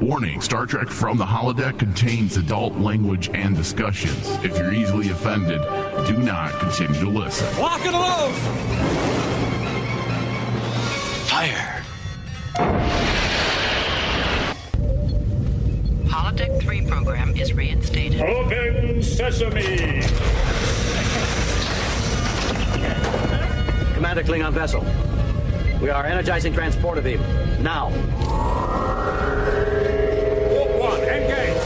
Warning, Star Trek From the Holodeck contains adult language and discussions. If you're easily offended, do not continue to listen. Lock and load! Fire! Holodeck 3 program is reinstated. Open sesame! Commander Klingon vessel. We are energizing transporter beam. Now. Warp 1, engage!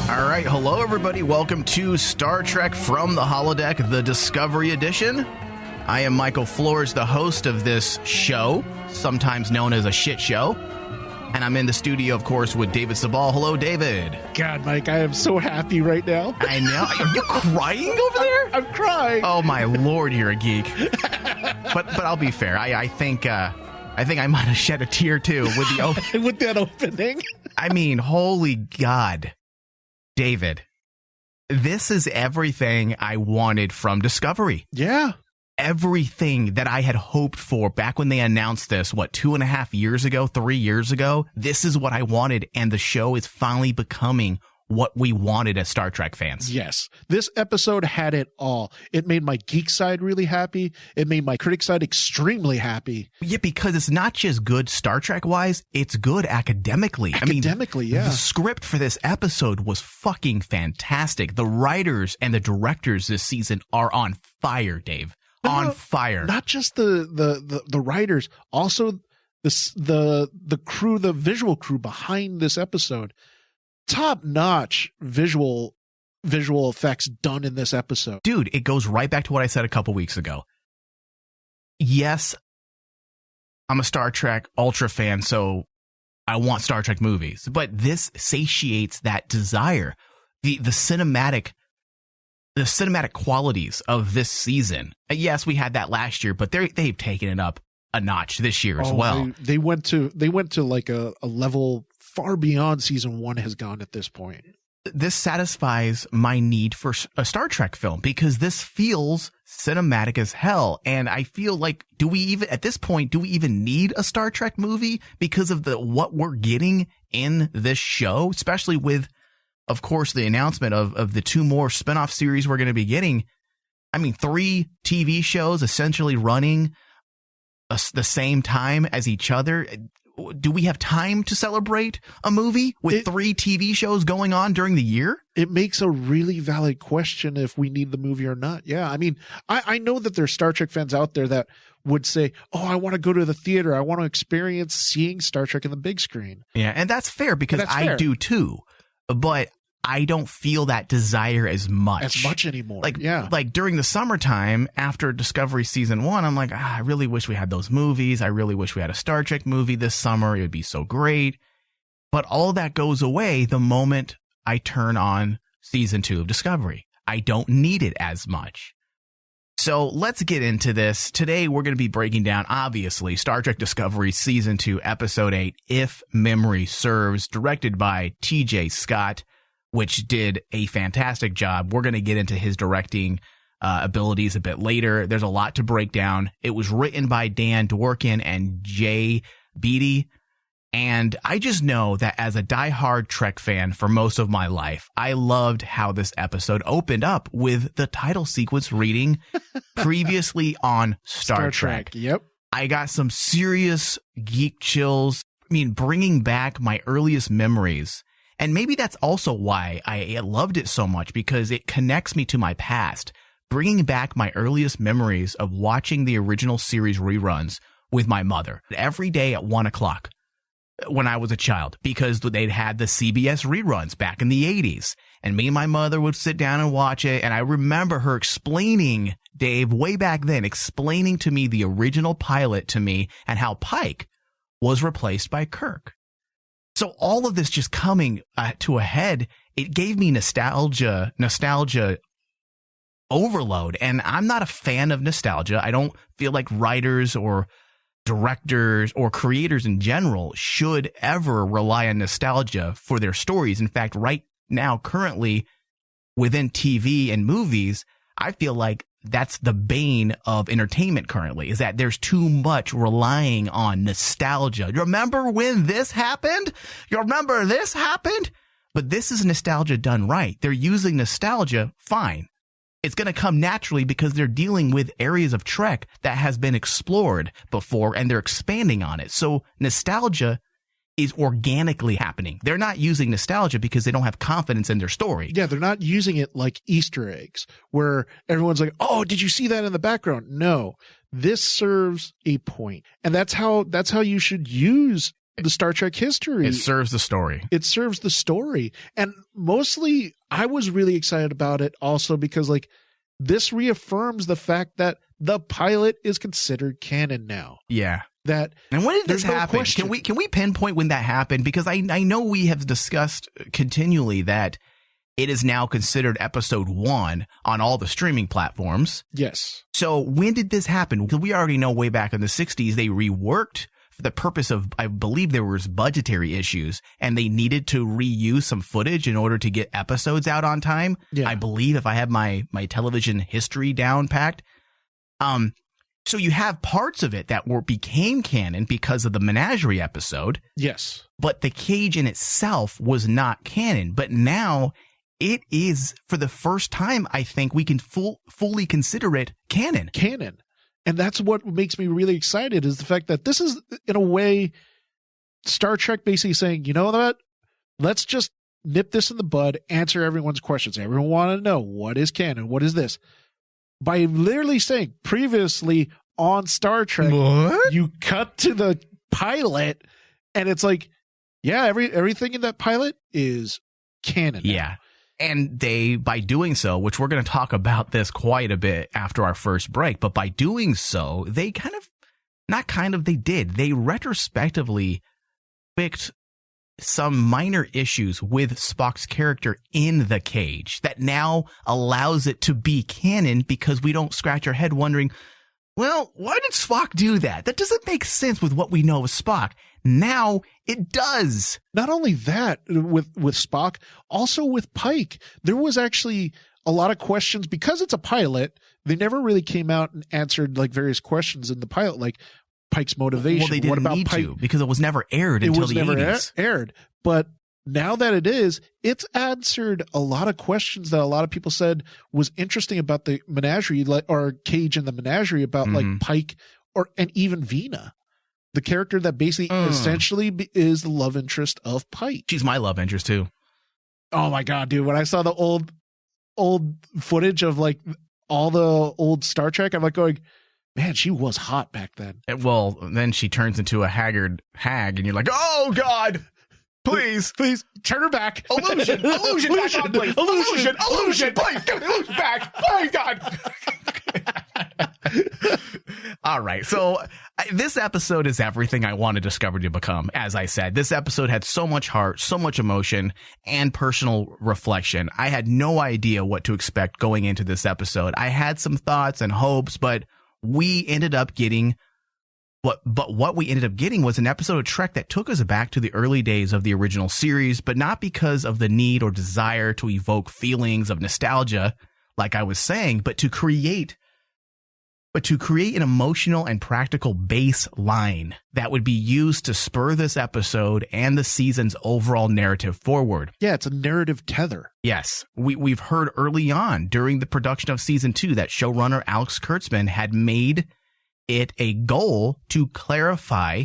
All right, hello everybody. Welcome to Star Trek From the Holodeck, the Discovery Edition. I am Michael Flores, the host of this show, sometimes known as a shit show. And I'm in the studio, of course, with David Sabal. Hello, David. God, Mike, I am so happy right now. I know. Are you crying over there? I'm crying. Oh my lord, you're a geek. But I'll be fair. I think I might have shed a tear too with the with that opening. I mean, holy God. David, this is everything I wanted from Discovery. Yeah. Everything that I had hoped for back when they announced this, 2.5 years ago, 3 years ago? This is what I wanted, and the show is finally becoming what we wanted as Star Trek fans. Yes. This episode had it all. It made my geek side really happy. It made my critic side extremely happy. Yeah, because it's not just good Star Trek-wise, it's good academically. Academically, yeah. The script for this episode was fucking fantastic. The writers and the directors this season are on fire, Dave. On fire. Not just the writers, also the crew, the visual crew behind this episode. Top-notch visual effects done in this episode. Dude, it goes right back to what I said a couple weeks ago. Yes, I'm a Star Trek Ultra fan, so I want Star Trek movies. But this satiates that desire. The cinematic qualities of this season. Yes, we had that last year, but they've taken it up a notch this year as well. They went to like a level far beyond season 1 has gone at this point. This satisfies my need for a Star Trek film because this feels cinematic as hell. And I feel like, at this point, do we even need a Star Trek movie because of what we're getting in this show, especially with, of course, the announcement of the 2 more spinoff series we're going to be getting. I mean, 3 TV shows essentially running the same time as each other. Do we have time to celebrate a movie with 3 TV shows going on during the year? It makes a really valid question if we need the movie or not. Yeah. I mean, I know that there's Star Trek fans out there that would say, oh, I want to go to the theater. I want to experience seeing Star Trek in the big screen. Yeah. And that's fair because I do too. But I don't feel that desire as much anymore. Like during the summertime after Discovery season 1, I'm like, I really wish we had those movies. I really wish we had a Star Trek movie this summer. It would be so great. But all that goes away the moment I turn on season 2 of Discovery. I don't need it as much. So let's get into this. Today, we're going to be breaking down, obviously, Star Trek Discovery season 2, episode 8, If Memory Serves, directed by T.J. Scott, which did a fantastic job. We're going to get into his directing abilities a bit later. There's a lot to break down. It was written by Dan Dworkin and Jay Beatty. And I just know that as a diehard Trek fan for most of my life, I loved how this episode opened up with the title sequence reading previously on Star Trek. Yep. I got some serious geek chills. I mean, bringing back my earliest memories. And maybe that's also why I loved it so much, because it connects me to my past, bringing back my earliest memories of watching the original series reruns with my mother every day at 1 o'clock when I was a child, because they'd had the CBS reruns back in the 80s. And me and my mother would sit down and watch it. And I remember her explaining, Dave, way back then, explaining to me the original pilot to me and how Pike was replaced by Kirk. So all of this just coming to a head, it gave me nostalgia overload. And I'm not a fan of nostalgia. I don't feel like writers or directors or creators in general should ever rely on nostalgia for their stories. In fact, right now, currently within TV and movies, I feel like that's the bane of entertainment currently, is that there's too much relying on nostalgia. You remember when this happened? You remember this happened? But this is nostalgia done right. They're using nostalgia fine. It's going to come naturally because they're dealing with areas of Trek that has been explored before and they're expanding on it. So nostalgia is organically happening. They're not using nostalgia because they don't have confidence in their story. Yeah, they're not using it like Easter eggs where everyone's like, "Oh, did you see that in the background?" No. This serves a point. And that's how you should use the Star Trek history. It serves the story. It serves the story. And mostly I was really excited about it also because like this reaffirms the fact that the pilot is considered canon now. Yeah. And when did this happen? Can we pinpoint when that happened? Because I know we have discussed continually that it is now considered episode 1 on all the streaming platforms. Yes. So when did this happen? Because we already know way back in the 60s, they reworked for the purpose of, I believe there was budgetary issues and they needed to reuse some footage in order to get episodes out on time. Yeah. I believe if I have my television history down packed. So you have parts of it that became canon because of the Menagerie episode. Yes. But the cage in itself was not canon. But now it is, for the first time, I think we can fully consider it canon. Canon. And that's what makes me really excited is the fact that this is, in a way, Star Trek basically saying, you know what? Let's just nip this in the bud, answer everyone's questions. Everyone want to know, what is canon? What is this? By literally saying previously on Star Trek, what? You cut to the pilot and it's like, yeah, everything in that pilot is canon. Yeah. And they, by doing so, which we're going to talk about this quite a bit after our first break, but by doing so, they they retrospectively fixed some minor issues with Spock's character in the cage that now allows it to be canon because we don't scratch our head wondering, well, why did Spock do that? That doesn't make sense with what we know of Spock. Now it does. Not only that with Spock, also with Pike, there was actually a lot of questions because it's a pilot. They never really came out and answered like various questions in the pilot, like Pike's motivation. Well, they didn't what about need Pike? to because it was never aired until the 80s. Aired. But now that it is, it's answered a lot of questions that a lot of people said was interesting about the Menagerie, or Cage and the Menagerie, about like Pike and even Vina, the character that basically essentially is the love interest of Pike. She's my love interest too. Oh my God, dude. When I saw the old footage of like all the old Star Trek, I'm like going, man, she was hot back then. Well, then she turns into a haggard hag, and you're like, oh, God, please turn her back. Illusion, back on, please. Illusion, please, get illusion back. Please, God. All right, so this episode is everything I wanted Discovery to become. As I said, this episode had so much heart, so much emotion, and personal reflection. I had no idea what to expect going into this episode. I had some thoughts and hopes, but we ended up getting what we ended up getting was an episode of Trek that took us back to the early days of the original series, but not because of the need or desire to evoke feelings of nostalgia, like I was saying, but to create an emotional and practical baseline that would be used to spur this episode and the season's overall narrative forward. Yeah, it's a narrative tether. Yes. We've heard early on during the production of season 2 that showrunner Alex Kurtzman had made it a goal to clarify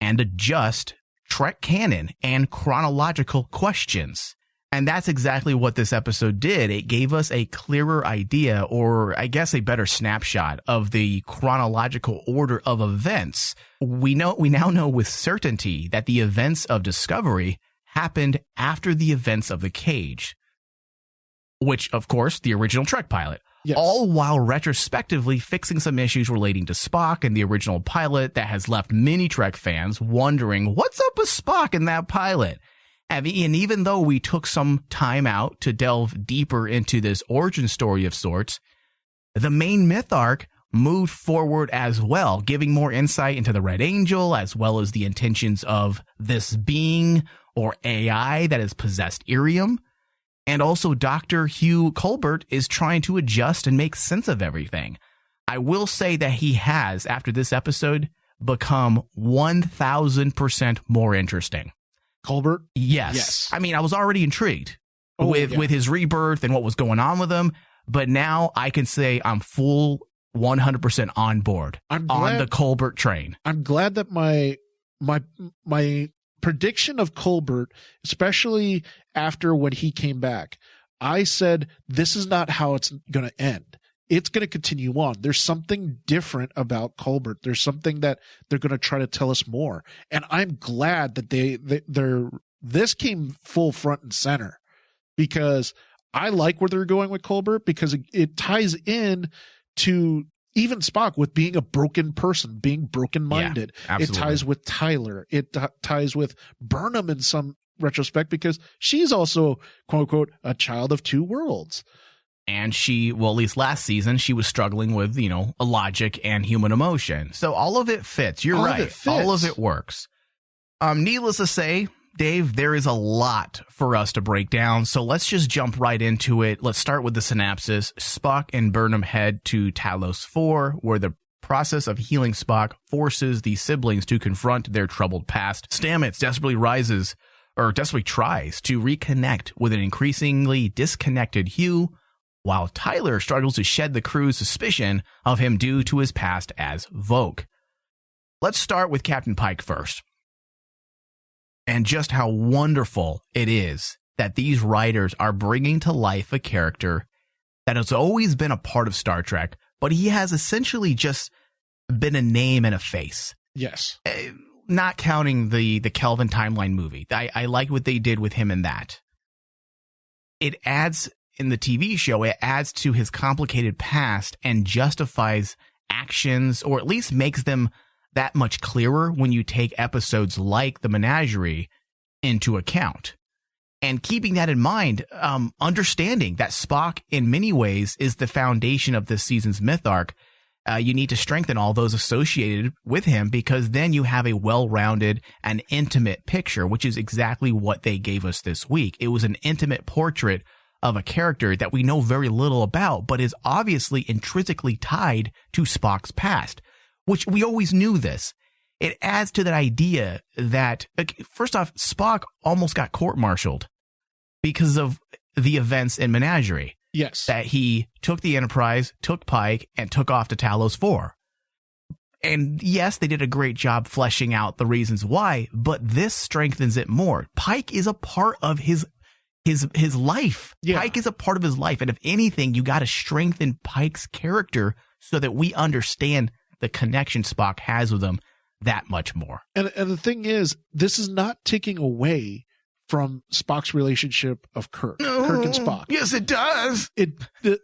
and adjust Trek canon and chronological questions. And that's exactly what this episode did. It gave us a clearer idea, or I guess a better snapshot of the chronological order of events. We now know with certainty that the events of Discovery happened after the events of the Cage, which, of course, the original Trek pilot. Yes. All while retrospectively fixing some issues relating to Spock and the original pilot that has left many Trek fans wondering what's up with Spock in that pilot. And even though we took some time out to delve deeper into this origin story of sorts, the main myth arc moved forward as well, giving more insight into the Red Angel, as well as the intentions of this being or AI that has possessed Irium. And also Dr. Hugh Colbert is trying to adjust and make sense of everything. I will say that he has, after this episode, become 1,000% more interesting. Colbert? Yes. I mean, I was already intrigued with his rebirth and what was going on with him, but now I can say I'm full 100% on board on the Colbert train. I'm glad that my prediction of Colbert, especially after when he came back, I said, this is not how it's going to end. It's going to continue on. There's something different about Colbert. There's something that they're going to try to tell us more. And I'm glad that this came full front and center, because I like where they're going with Colbert, because it ties in to even Spock with being a broken person, being broken-minded. Yeah, it ties with Tyler. It ties with Burnham in some retrospect, because she's also, quote unquote, a child of two worlds. And she, well, at least last season, she was struggling with, a logic and human emotion. So all of it fits. You're right. All of it works. Needless to say, Dave, there is a lot for us to break down. So let's just jump right into it. Let's start with the synopsis. Spock and Burnham head to Talos 4, where the process of healing Spock forces the siblings to confront their troubled past. Stamets desperately tries to reconnect with an increasingly disconnected Hugh, while Tyler struggles to shed the crew's suspicion of him due to his past as Vogue. Let's start with Captain Pike first, and just how wonderful it is that these writers are bringing to life a character that has always been a part of Star Trek, but he has essentially just been a name and a face. Yes. Not counting the Kelvin timeline movie. I like what they did with him in that. It adds... In the TV show, it adds to his complicated past and justifies actions, or at least makes them that much clearer when you take episodes like The Menagerie into account. And keeping that in mind, understanding that Spock in many ways is the foundation of this season's myth arc, you need to strengthen all those associated with him, because then you have a well-rounded and intimate picture, which is exactly what they gave us this week. It was an intimate portrait of a character that we know very little about, but is obviously intrinsically tied to Spock's past, which we always knew this. It adds to that idea that, first off, Spock almost got court-martialed because of the events in Menagerie. Yes. That he took the Enterprise, took Pike, and took off to Talos 4. And yes, they did a great job fleshing out the reasons why, but this strengthens it more. Pike is a part of his life. Yeah. Pike is a part of his life. And if anything, you got to strengthen Pike's character so that we understand the connection Spock has with him that much more. And the thing is, this is not taking away from Spock's relationship of Kirk and Spock. Yes, it does.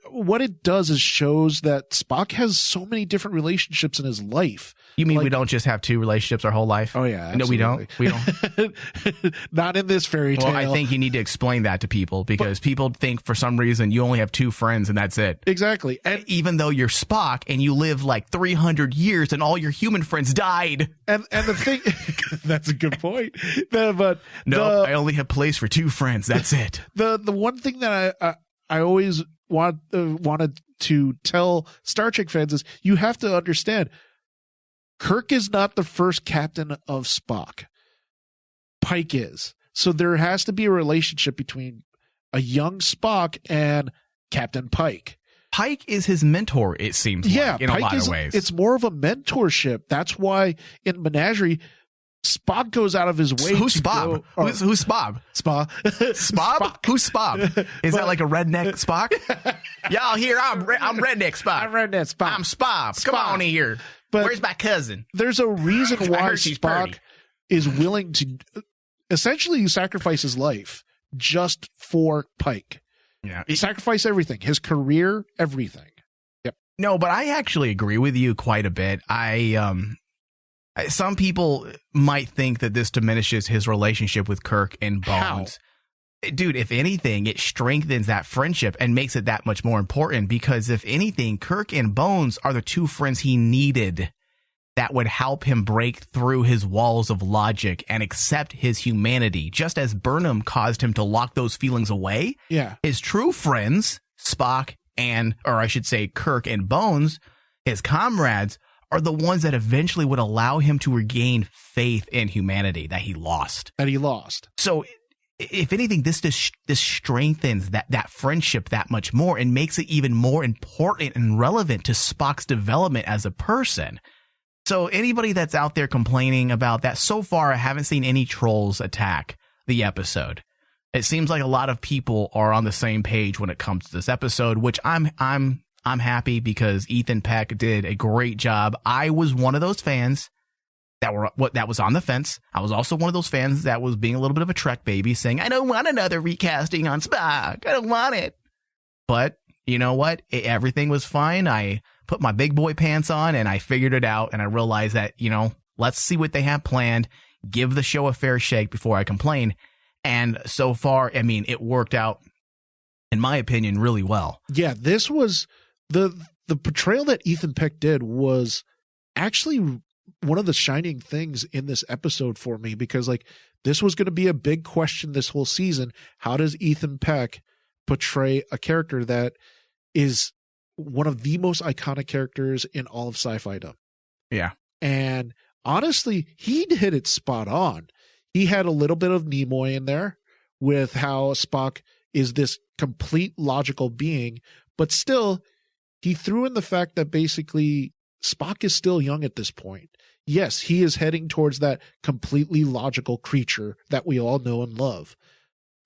What it does is shows that Spock has so many different relationships in his life. You mean we don't just have two relationships our whole life? Oh, yeah. Absolutely. No, we don't. Not in this fairy tale. Well, I think you need to explain that to people, because people think for some reason you only have two friends and that's it. Exactly. And even though you're Spock and you live like 300 years and all your human friends died. And the thing, that's a good point. I only have place for two friends. That's it. The one thing that I always wanted to tell Star Trek fans is, you have to understand, Kirk is not the first captain of Spock. Pike is. So there has to be a relationship between a young Spock and Captain Pike. Pike is his mentor, it seems like, in Pike a lot of ways. It's more of a mentorship. That's why in Menagerie, Spock goes out of his way. Who's Spob? Who's Spob? Spob? Spob? Who's Spob? Is that like a redneck Spock? Y'all here, I'm redneck Spock. I'm redneck Spock. I'm Spob. Come on in here. But where's my cousin? There's a reason why Spock is willing to essentially sacrifice his life just for Pike. Yeah. He sacrificed everything. His career, everything. Yep. No, but I actually agree with you quite a bit. Some people might think that this diminishes his relationship with Kirk in Bones. Dude, if anything, it strengthens that friendship and makes it that much more important, because if anything, Kirk and Bones are the two friends he needed that would help him break through his walls of logic and accept his humanity. Just as Burnham caused him to lock those feelings away, his true friends, Spock or I should say Kirk and Bones, his comrades, are the ones that eventually would allow him to regain faith in humanity that he lost. So if anything, this strengthens that friendship that much more and makes it even more important and relevant to Spock's development as a person. So anybody that's out there complaining about that, so far I haven't seen any trolls attack the episode. It seems like a lot of people are on the same page when it comes to this episode, which I'm happy, because Ethan Peck did a great job. I was one of those fans that was on the fence. I was also one of those fans that was being a little bit of a Trek baby, saying, I don't want another recasting on Spock. I don't want it. But you know what? Everything was fine. I put my big boy pants on and I figured it out, and I realized that, let's see what they have planned, give the show a fair shake before I complain. And so far, I mean, it worked out, in my opinion, really well. Yeah, this was the portrayal that Ethan Peck did was actually one of the shining things in this episode for me, because this was going to be a big question this whole season. How does Ethan Peck portray a character that is one of the most iconic characters in all of sci-fi? Yeah. And honestly, he hit it spot on. He had a little bit of Nimoy in there with how Spock is this complete logical being, but still he threw in the fact that basically Spock is still young at this point. Yes, he is heading towards that completely logical creature that we all know and love.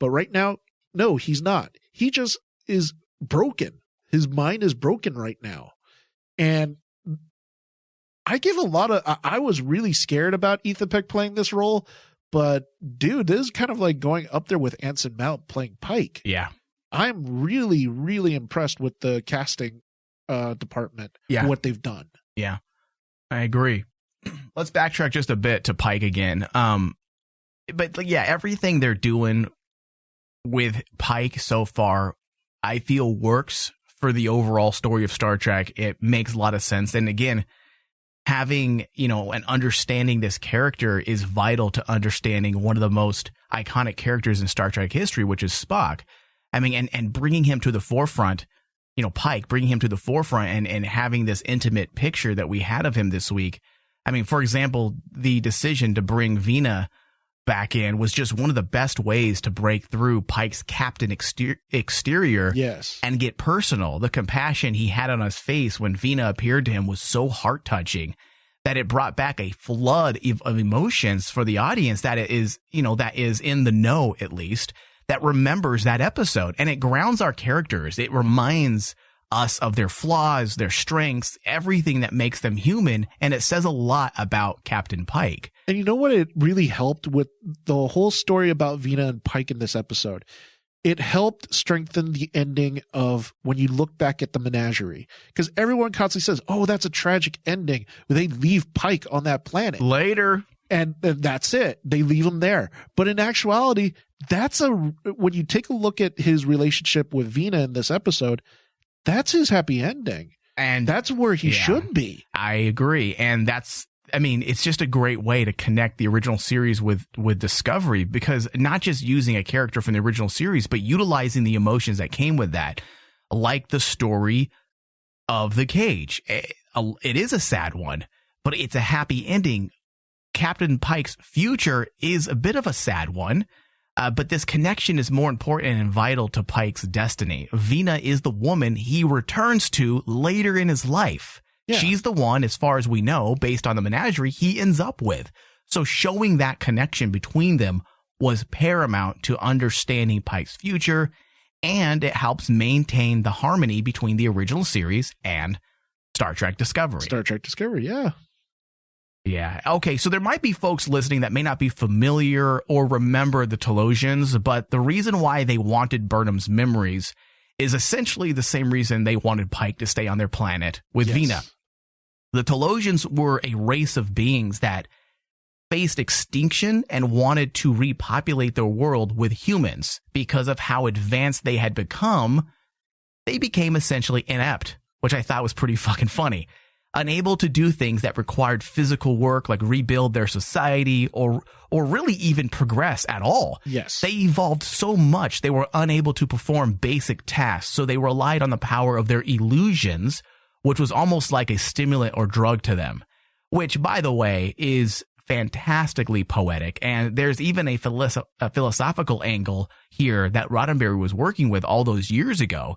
But right now, no, he's not. He just is broken. His mind is broken right now. And I was really scared about Ethan Peck playing this role, but dude, this is kind of like going up there with Anson Mount playing Pike. Yeah. I'm really, really impressed with the casting department, what they've done. Yeah, I agree. Let's backtrack just a bit to Pike again. But yeah, everything they're doing with Pike so far, I feel works for the overall story of Star Trek. It makes a lot of sense. And again, having, and understanding this character is vital to understanding one of the most iconic characters in Star Trek history, which is Spock. I mean, and bringing him to the forefront, Pike, bringing him to the forefront and having this intimate picture that we had of him this week. I mean, for example, the decision to bring Vina back in was just one of the best ways to break through Pike's captain exterior and get personal. The compassion he had on his face when Vina appeared to him was so heart-touching that it brought back a flood of emotions for the audience that is in the know, at least, that remembers that episode. And it grounds our characters. It reminds us of their flaws, their strengths, everything that makes them human. And it says a lot about Captain Pike. And you know what? It really helped with the whole story about Vina and Pike in this episode. It helped strengthen the ending of when you look back at the menagerie. Because everyone constantly says, oh, that's a tragic ending. They leave Pike on that planet. Later. And that's it. They leave him there. But in actuality, when you take a look at his relationship with Vina in this episode, that's his happy ending. And that's where he should be. I agree. And it's just a great way to connect the original series with Discovery, because not just using a character from the original series, but utilizing the emotions that came with that, like the story of the cage. It is a sad one, but it's a happy ending. Captain Pike's future is a bit of a sad one, but this connection is more important and vital to Pike's destiny. Vina is the woman he returns to later in his life. Yeah. She's the one, as far as we know, based on the menagerie, he ends up with. So showing that connection between them was paramount to understanding Pike's future, and it helps maintain the harmony between the original series and Star Trek Discovery. Star Trek Discovery, yeah. Yeah. Okay. So there might be folks listening that may not be familiar or remember the Telosians, but the reason why they wanted Burnham's memories is essentially the same reason they wanted Pike to stay on their planet with Vina. The Telosians were a race of beings that faced extinction and wanted to repopulate their world with humans because of how advanced they had become. They became essentially inept, which I thought was pretty fucking funny. Unable to do things that required physical work, like rebuild their society or really even progress at all. Yes. They evolved so much they were unable to perform basic tasks, so they relied on the power of their illusions, which was almost like a stimulant or drug to them, which, by the way, is fantastically poetic. And there's even a philosophical angle here that Roddenberry was working with all those years ago.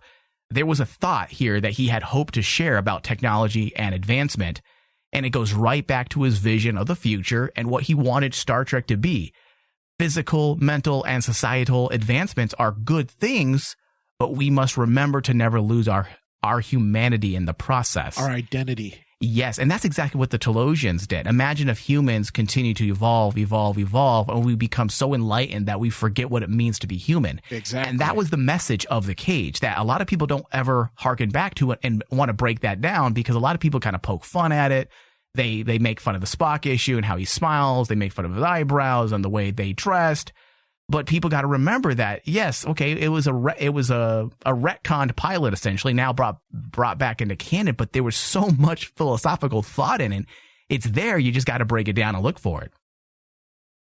There was a thought here that he had hoped to share about technology and advancement, and it goes right back to his vision of the future and what he wanted Star Trek to be. Physical, mental, and societal advancements are good things, but we must remember to never lose our humanity in the process. Our identity. Yes, and that's exactly what the Telosians did. Imagine if humans continue to evolve, and we become so enlightened that we forget what it means to be human. Exactly. And that was the message of The Cage, that a lot of people don't ever harken back to it and want to break that down, because a lot of people kind of poke fun at it. They make fun of the Spock issue and how he smiles. They make fun of his eyebrows and the way they dressed. But people got to remember that, yes, okay, it was a retconned pilot, essentially, now brought back into canon, but there was so much philosophical thought in it. It's there. You just got to break it down and look for it.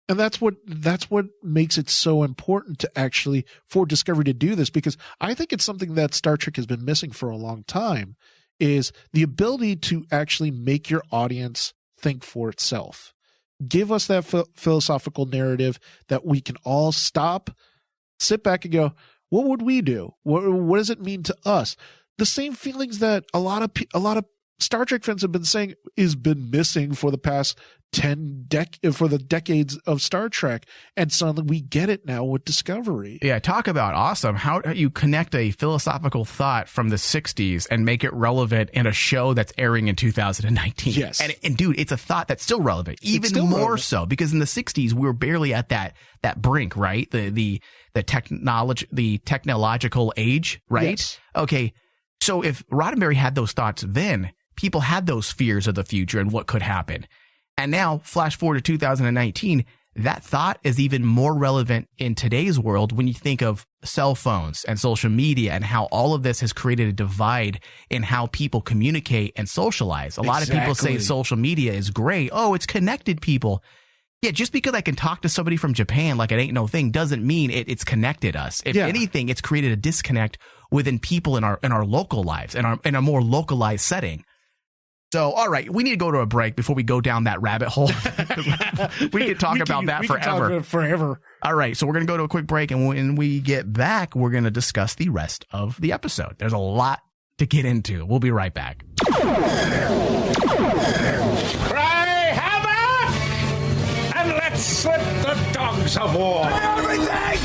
And that's what makes it so important to actually, for Discovery to do this, because I think it's something that Star Trek has been missing for a long time, is the ability to actually make your audience think for itself. Give us that philosophical narrative that we can all stop, sit back and go, what would we do? What does it mean to us? The same feelings that a lot of Star Trek fans have been saying has been missing for the past for the decades of Star Trek, and suddenly we get it now with Discovery. Yeah, talk about awesome. How do you connect a philosophical thought from the 60s and make it relevant in a show that's airing in 2019? Yes. And dude, it's a thought that's still relevant, even still more relevant. So, because in the 60s we were barely at that brink, right? The technological age, right? Yes. Okay. So if Roddenberry had those thoughts then, people had those fears of the future and what could happen. And now, flash forward to 2019, that thought is even more relevant in today's world when you think of cell phones and social media and how all of this has created a divide in how people communicate and socialize. A lot of people say social media is great. Oh, it's connected people. Yeah, just because I can talk to somebody from Japan like it ain't no thing doesn't mean it's connected us. If anything, it's created a disconnect within people in our local lives, in a more localized setting. So, all right, we need to go to a break before we go down that rabbit hole. We could talk about that forever. All right, so we're going to go to a quick break, and when we get back, we're going to discuss the rest of the episode. There's a lot to get into. We'll be right back. Cry havoc! And let's slip the dogs of war! Everything!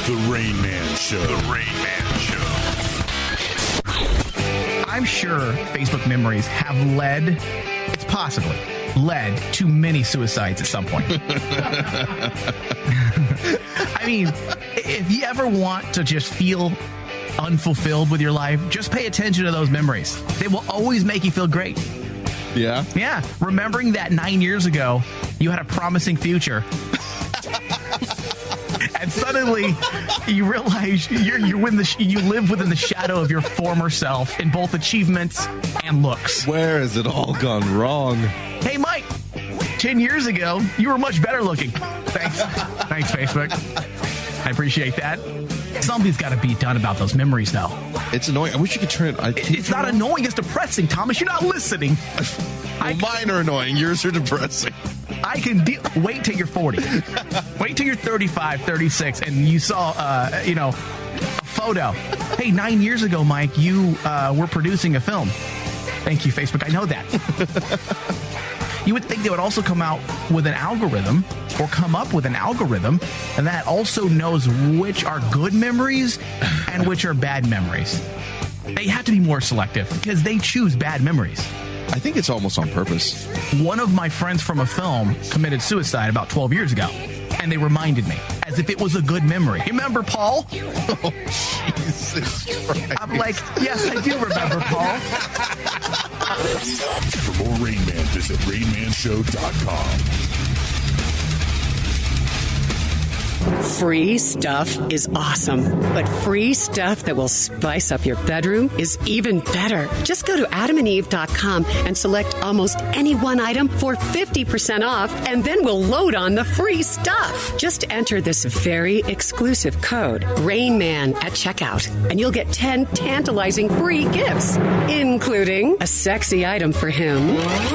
The Rain Man Show. The Rain Man Show. I'm sure Facebook memories have led to many suicides at some point. I mean, if you ever want to just feel unfulfilled with your life, just pay attention to those memories. They will always make you feel great. Yeah? Yeah. Remembering that 9 years ago, you had a promising future. And suddenly, you realize you live within the shadow of your former self in both achievements and looks. Where has it all gone wrong? Hey, Mike, 10 years ago, you were much better looking. Thanks, Facebook. I appreciate that. Something's got to be done about those memories, though. It's annoying. I wish you could turn it. It's not annoying. It's depressing, Thomas. You're not listening. Well, mine are annoying. Yours are depressing. I can wait till you're 40. Wait till you're 35, 36, and you saw, a photo. Hey, 9 years ago, Mike, you were producing a film. Thank you, Facebook. I know that. You would think they would also come out with an algorithm or come up with an algorithm and that also knows which are good memories and which are bad memories. They have to be more selective because they choose bad memories. I think it's almost on purpose. One of my friends from a film committed suicide about 12 years ago, and they reminded me. as if it was a good memory. Remember, Paul? Oh, Jesus Christ. I'm like, yes, I do remember, Paul. For more Rain Man, visit RainManShow.com. Free stuff is awesome, but free stuff that will spice up your bedroom is even better. Just go to adamandeve.com and select almost any one item for 50% off, and then we'll load on the free stuff. Just enter this very exclusive code, RAINMAN, at checkout, and you'll get 10 tantalizing free gifts, including a sexy item for him,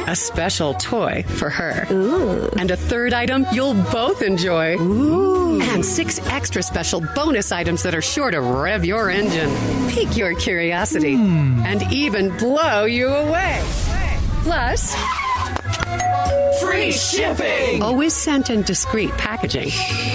a special toy for her, and a third item you'll both enjoy. And 6 extra special bonus items that are sure to rev your engine, pique your curiosity, and even blow you away. Plus, free shipping! Always sent in discreet packaging.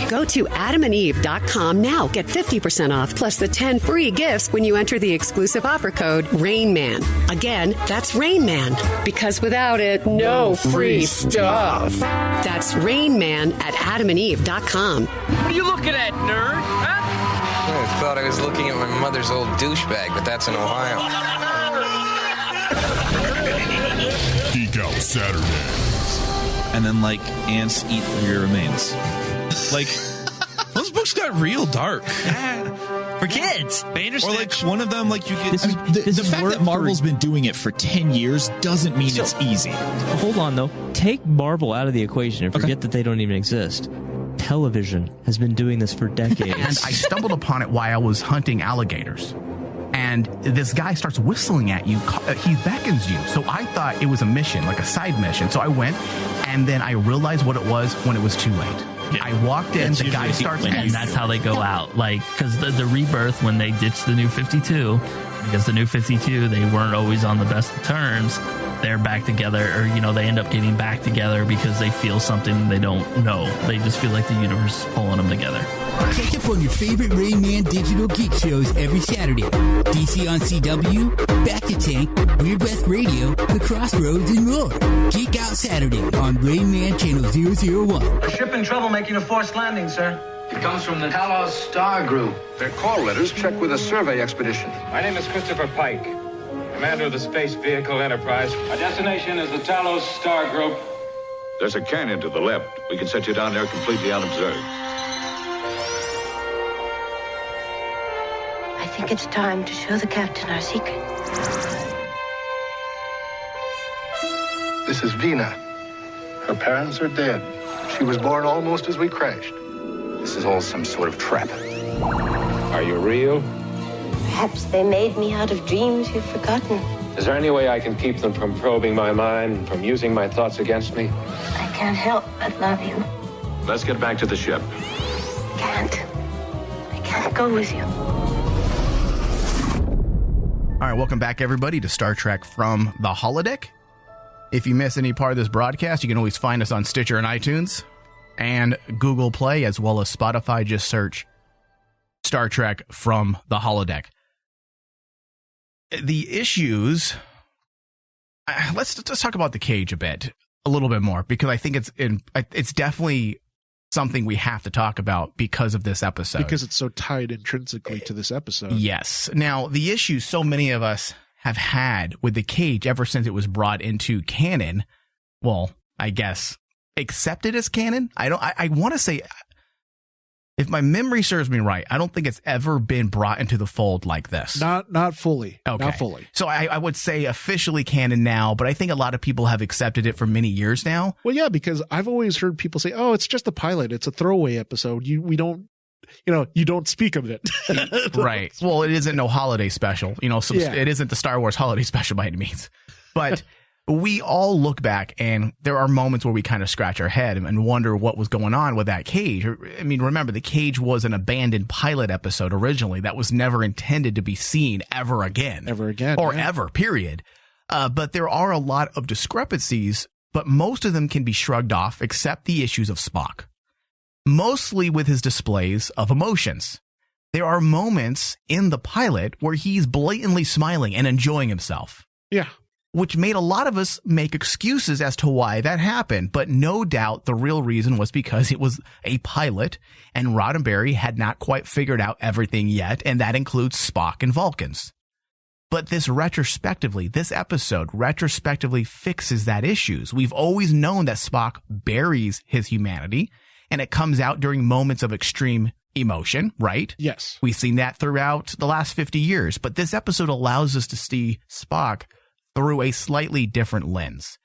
Go to adamandeve.com now. Get 50% off plus the 10 free gifts when you enter the exclusive offer code RAINMAN. Again, that's RAINMAN. Because without it, no free stuff. That's RAINMAN at adamandeve.com. What are you looking at, nerd? Huh? I thought I was looking at my mother's old douchebag, but that's in Ohio. Geek Out Saturdays. And then, like, ants eat your remains. Like, those books got real dark. For kids. Or, like, one of them, like, you get... The fact that Marvel's been doing it for 10 years doesn't mean it's easy. Hold on, though. Take Marvel out of the equation and forget that they don't even exist. Television has been doing this for decades. And I stumbled upon it while I was hunting alligators. And this guy starts whistling at you. He beckons you. So I thought it was a mission, like a side mission. So I went, and then I realized what it was when it was too late. Yeah. I walked in, the guy starts... And that's how they go out. Like, because the Rebirth, when they ditched the New 52, because the New 52, they weren't always on the best of terms, they're back together, or, you know, they end up getting back together because they feel something they don't know. They just feel like the universe is pulling them together. Catch up on your favorite Rain Man digital geek shows every Saturday. DC on CW, Back to Tank, Weird West Radio, The Crossroads, and more. Geek Out Saturday on Rain Man Channel 001. A ship in trouble making a forced landing, sir. It comes from the Talos Star Group. Their call letters check with a survey expedition. My name is Christopher Pike, commander of the Space Vehicle Enterprise. Our destination is the Talos Star Group. There's a canyon to the left. We can set you down there completely unobserved. I think it's time to show the captain our secret. This is Vina. Her parents are dead. She was born almost as we crashed. This is all some sort of trap. Are you real? Perhaps they made me out of dreams you've forgotten. Is there any way I can keep them from probing my mind, from using my thoughts against me? I can't help but love you. Let's get back to the ship. I can't go with you. All right, welcome back, everybody, to Star Trek from the Holodeck. If you miss any part of this broadcast, you can always find us on Stitcher and iTunes and Google Play, as well as Spotify. Just search Star Trek from the Holodeck. The issues... let's talk about the cage a little bit more, because I think it's definitely something we have to talk about because of this episode. Because it's so tied intrinsically to this episode. Yes. Now, the issue so many of us have had with the cage ever since it was brought into canon, well, I guess, accepted as canon. I want to say, if my memory serves me right, I don't think it's ever been brought into the fold like this. Not fully. Okay. Not fully. So I would say officially canon now, but I think a lot of people have accepted it for many years now. Well, yeah, because I've always heard people say, "Oh, it's just a pilot. It's a throwaway episode. You don't speak of it." Right. Well, it isn't no holiday special. It isn't the Star Wars holiday special by any means. But we all look back, and there are moments where we kind of scratch our head and wonder what was going on with that cage. I mean, remember, the cage was an abandoned pilot episode originally that was never intended to be seen ever again. Or ever, period. But there are a lot of discrepancies, but most of them can be shrugged off, except the issues of Spock. Mostly with his displays of emotions. There are moments in the pilot where he's blatantly smiling and enjoying himself. Yeah. which made a lot of us make excuses as to why that happened. But no doubt the real reason was because it was a pilot and Roddenberry had not quite figured out everything yet, and that includes Spock and Vulcans. But this episode retrospectively fixes that issues. We've always known that Spock buries his humanity, and it comes out during moments of extreme emotion, right? Yes. We've seen that throughout the last 50 years, but this episode allows us to see Spock through a slightly different lens.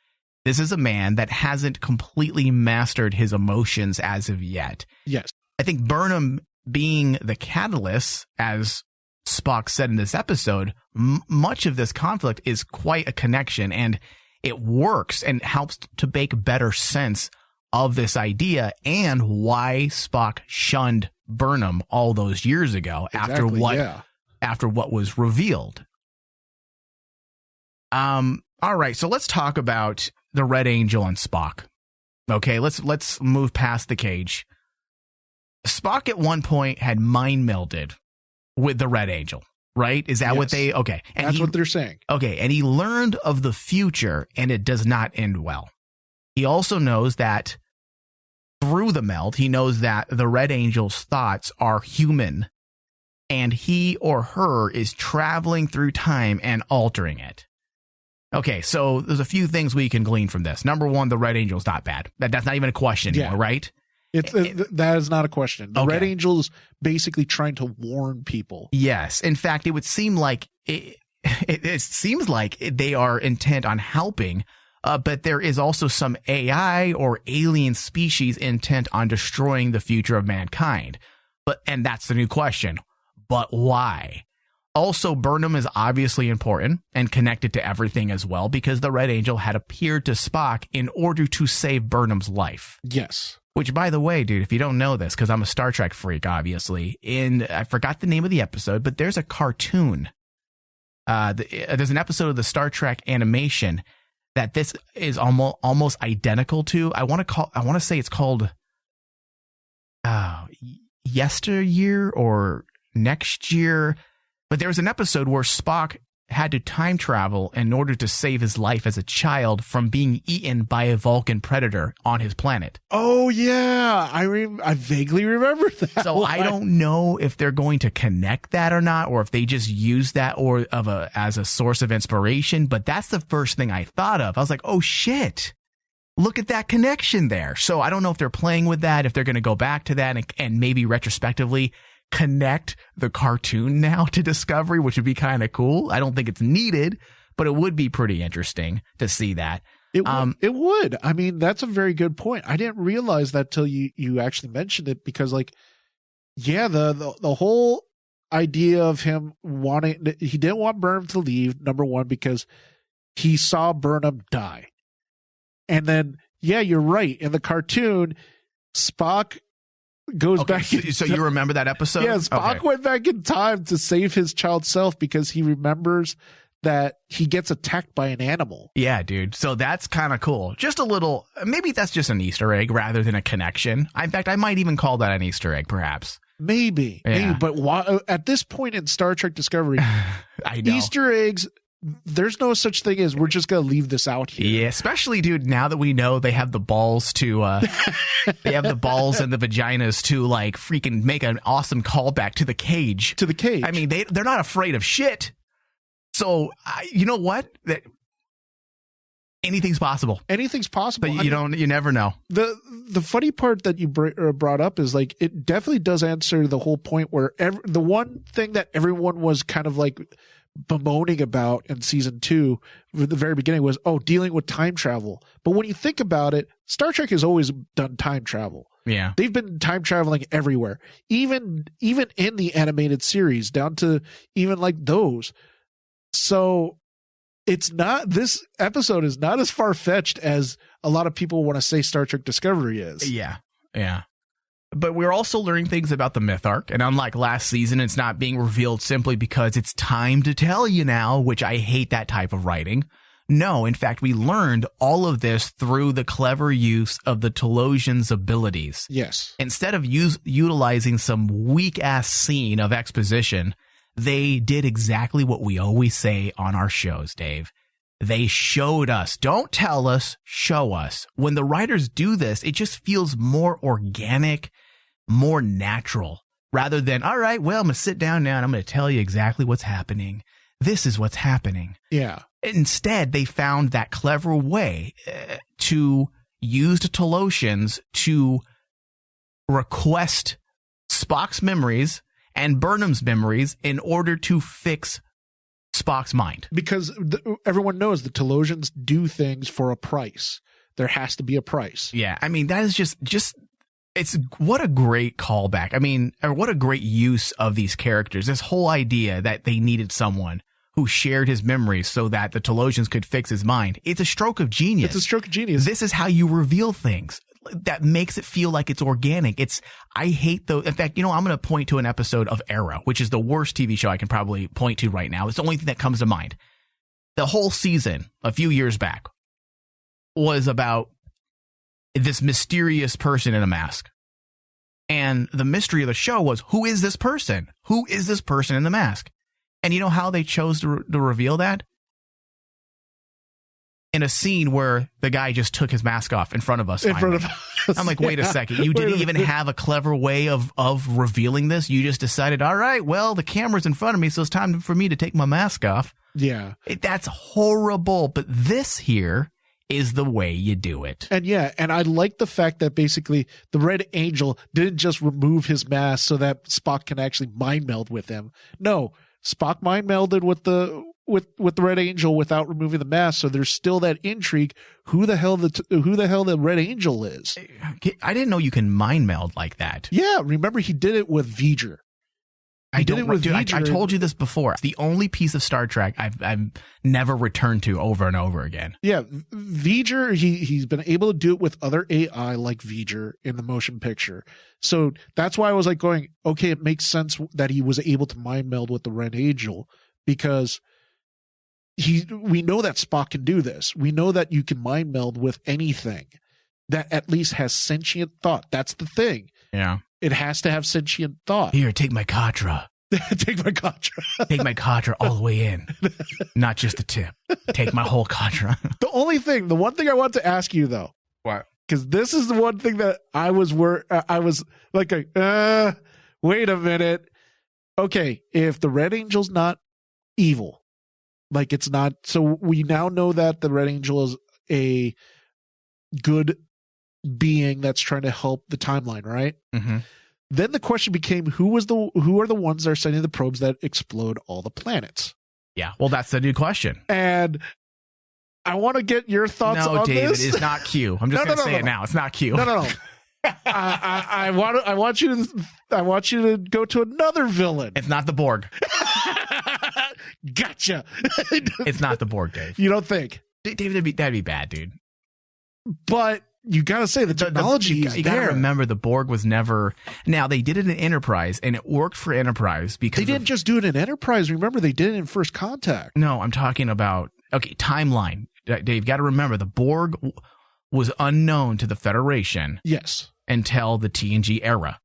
This is a man that hasn't completely mastered his emotions as of yet. Yes. I think Burnham being the catalyst, as Spock said in this episode, much of this conflict is quite a connection, and it works and helps to make better sense of this idea and why Spock shunned Burnham all those years ago after what was revealed. All right, so let's talk about the Red Angel and Spock. Okay, let's move past the cage. Spock at one point had mind melded with the Red Angel, right? Is that what they... Okay. And that's what they're saying. Okay, and he learned of the future, and it does not end well. He also knows that through the meld, he knows that the Red Angel's thoughts are human, and he or her is traveling through time and altering it. Okay, so there's a few things we can glean from this. Number one, the Red Angel's not bad. That's not even a question anymore, right? That is not a question. The Red Angel is basically trying to warn people. Yes. In fact, it would seem like it seems like they are intent on helping, but there is also some AI or alien species intent on destroying the future of mankind. And that's the new question. But why? Also, Burnham is obviously important and connected to everything as well, because the Red Angel had appeared to Spock in order to save Burnham's life. Yes. Which, by the way, dude, if you don't know this, because I'm a Star Trek freak, obviously, I forgot the name of the episode, but there's a cartoon. There's an episode of the Star Trek animation that this is almost identical to. I want to say it's called Yesteryear or Next Year. But there was an episode where Spock had to time travel in order to save his life as a child from being eaten by a Vulcan predator on his planet. Oh, yeah. I vaguely remember that. So I don't know if they're going to connect that or not, or if they just use that as a source of inspiration. But that's the first thing I thought of. I was like, oh, shit. Look at that connection there. So I don't know if they're playing with that, if they're going to go back to that and maybe retrospectively connect the cartoon now to Discovery, which would be kind of cool. I don't think it's needed, but it would be pretty interesting to see that. It would. I mean, that's a very good point. I didn't realize that till you actually mentioned it, because the whole idea of him he didn't want Burnham to leave, number one, because he saw Burnham die. And then, you're right. In the cartoon, Spock goes back. So you remember that episode? Yeah, Spock went back in time to save his child self because he remembers that he gets attacked by an animal. Yeah, dude. So that's kind of cool. Just a little, maybe that's just an Easter egg rather than a connection. In fact, I might even call that an Easter egg, perhaps. Maybe. But at this point in Star Trek Discovery, I know. Easter eggs, there's no such thing as we're just going to leave this out here. Yeah, especially, dude, now that we know they have the balls to, they have the balls and the vaginas to, like, freaking make an awesome callback to the cage. To the cage. I mean, they're not afraid of shit. So, you know what? Anything's possible. Anything's possible. But you never know. The funny part that you brought up is, like, it definitely does answer the whole point where the one thing that everyone was kind of like bemoaning about in season 2 at the very beginning was, dealing with time travel. But when you think about it, Star Trek has always done time travel. Yeah. They've been time traveling everywhere, even in the animated series, down to even like those. So this episode is not as far-fetched as a lot of people want to say Star Trek Discovery is. Yeah. But we're also learning things about the myth arc, and unlike last season, it's not being revealed simply because it's time to tell you now, which I hate that type of writing. No, in fact, we learned all of this through the clever use of the Telosian's abilities. Yes. Instead of utilizing some weak-ass scene of exposition, they did exactly what we always say on our shows, Dave. They showed us. Don't tell us, show us. When the writers do this, it just feels more organic, more natural, rather than, all right, well, I'm going to sit down now and I'm going to tell you exactly what's happening. This is what's happening. Yeah. Instead, they found that clever way to use the Talosians to request Spock's memories and Burnham's memories in order to fix Spock's mind. Because everyone knows the Talosians do things for a price. There has to be a price. Yeah, I mean, that is just it's what a great callback. I mean, or what a great use of these characters. This whole idea that they needed someone who shared his memories so that the Talosians could fix his mind. It's a stroke of genius. It's a stroke of genius. This is how you reveal things. That makes it feel like it's organic. I hate in fact, I'm going to point to an episode of Arrow, which is the worst TV show I can probably point to right now. It's the only thing that comes to mind. The whole season, a few years back, was about this mysterious person in a mask. And the mystery of the show was, who is this person? Who is this person in the mask? And you know how they chose to reveal that? In a scene where the guy just took his mask off in front of us. I'm like, wait a second. You didn't even have a clever way of revealing this. You just decided, all right, well, the camera's in front of me, so it's time for me to take my mask off. Yeah. That's horrible. But this here is the way you do it. And and I like the fact that basically the Red Angel didn't just remove his mask so that Spock can actually mind meld with him. No, Spock mind melded with the Red Angel without removing the mask, so there's still that intrigue. Who the hell the Red Angel is? I didn't know you can mind meld like that. Yeah, remember he did it with V'ger. I told you this before. It's the only piece of Star Trek I've never returned to over and over again. Yeah, V'ger, he's been able to do it with other AI like V'ger in the motion picture. So that's why I was like going, okay, it makes sense that he was able to mind meld with the Red Angel, because we know that Spock can do this. We know that you can mind meld with anything that at least has sentient thought. That's the thing. Yeah. It has to have sentient thought. Here, take my Katra. Take my Katra. Take my Katra all the way in. Not just the tip. Take my whole Katra. The one thing I want to ask you though. What? Because this is the one thing that I was like, wait a minute. Okay, if the Red Angel's not evil, like it's not, so we now know that the Red Angel is a good being that's trying to help the timeline, right? Mm-hmm. Then the question became, who are the ones that are sending the probes that explode all the planets? Yeah, well, that's the new question. And I want to get your thoughts on this. No, David, it's not Q. I'm just going to say it now. It's not Q. No. I want you to go to another villain. It's not the Borg. Gotcha. It's not the Borg, Dave. You don't think? David, that'd be bad, dude. But you got to say the technology is you there. You got to remember the Borg was never. Now they did it in Enterprise, and it worked for Enterprise because they didn't just do it in Enterprise. Remember, they did it in First Contact. No, I'm talking about timeline. Dave, got to remember the Borg was unknown to the Federation. Yes, until the TNG era.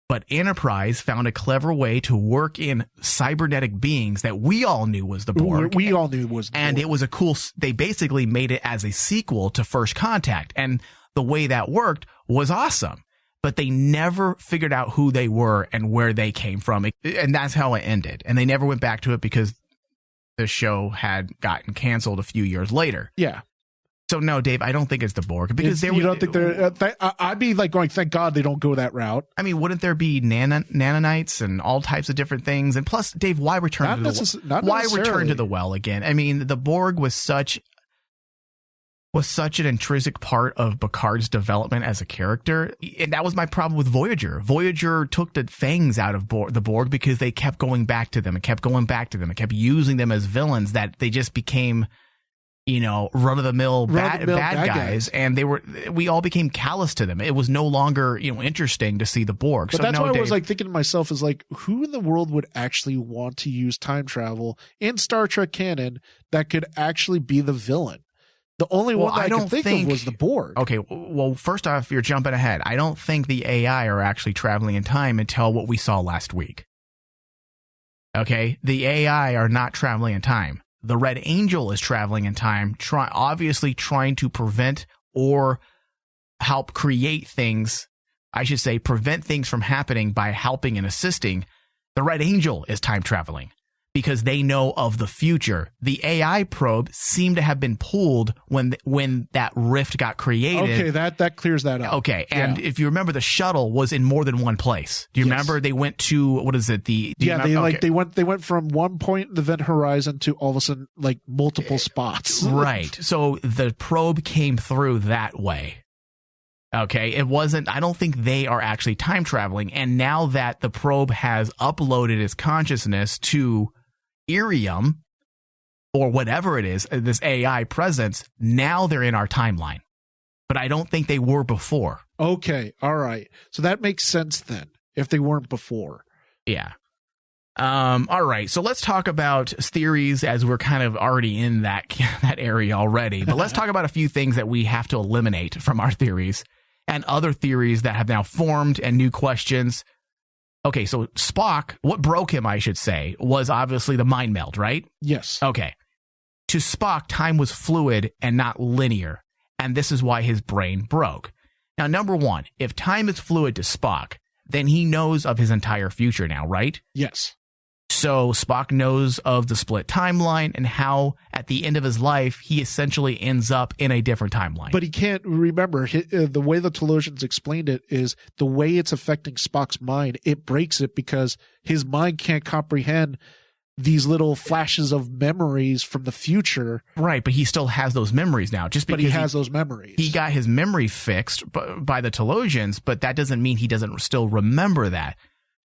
But Enterprise found a clever way to work in cybernetic beings that we all knew was the Borg. We all knew was the Borg. And it was they basically made it as a sequel to First Contact. And the way that worked was awesome. But they never figured out who they were and where they came from. And that's how it ended. And they never went back to it because the show had gotten canceled a few years later. Yeah. So no, Dave, I don't think it's the Borg because you don't think they're. I'd be like going, thank God they don't go that route. I mean, wouldn't there be nanonites and all types of different things? And plus, Dave, why return to the well? Why return to the well again? I mean, the Borg was such an intrinsic part of Picard's development as a character, and that was my problem with Voyager. Voyager took the fangs out of the Borg because they kept going back to them and kept going back to them and kept using them as villains that they just became, run-of-the-mill bad guys, and we all became callous to them. It was no longer, interesting to see the Borg. But that's why I was like thinking to myself is like, who in the world would actually want to use time travel in Star Trek canon that could actually be the villain? The only one that I could think of was the Borg. Okay, well, first off, you're jumping ahead. I don't think the AI are actually traveling in time until what we saw last week. Okay, the AI are not traveling in time. the Red Angel is traveling in time, obviously trying to prevent or help create things. I should say prevent things from happening by helping and assisting. The Red Angel is time traveling because they know of the future. The AI probe seemed to have been pulled when that rift got created. Okay, that clears that up. Okay, and if you remember, the shuttle was in more than one place. Do you remember? They went to, what is it? They went from one point in the event horizon to all of a sudden like multiple spots. Right. So the probe came through that way. Okay, it wasn't, I don't think they are actually time traveling. And now that the probe has uploaded its consciousness to Irium, or whatever it is, this AI presence, now they're in our timeline. But I don't think they were before. Okay, all right. So that makes sense then, if they weren't before. Yeah. All right, so let's talk about theories as we're kind of already in that area already. But let's talk about a few things that we have to eliminate from our theories and other theories that have now formed and new questions. Okay, so Spock, what broke him, I should say, was obviously the mind meld, right? Yes. Okay. To Spock, time was fluid and not linear, and this is why his brain broke. Now, number one, if time is fluid to Spock, then he knows of his entire future now, right? Yes. So Spock knows of the split timeline and how at the end of his life, he essentially ends up in a different timeline. But he can't remember. The way the Telosians explained it is the way it's affecting Spock's mind. It breaks it because his mind can't comprehend these little flashes of memories from the future. Right, but he still has those memories now. Just because he has those memories. He got his memory fixed by the Telosians, but that doesn't mean he doesn't still remember that.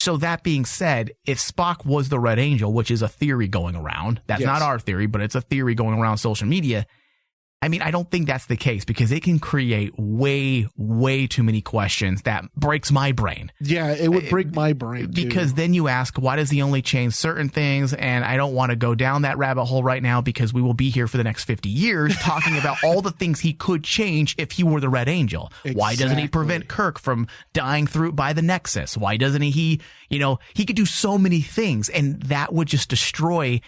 So that being said, if Spock was the Red Angel, which is a theory going around, that's not our theory, but it's a theory going around social media. I mean, I don't think that's the case because it can create way, way too many questions that breaks my brain. Yeah, it would break my brain too. Because then you ask, why does he only change certain things? And I don't want to go down that rabbit hole right now because we will be here for the next 50 years talking about all the things he could change if he were the Red Angel. Exactly. Why doesn't he prevent Kirk from dying by the Nexus? Why doesn't he could do so many things, and that would just destroy.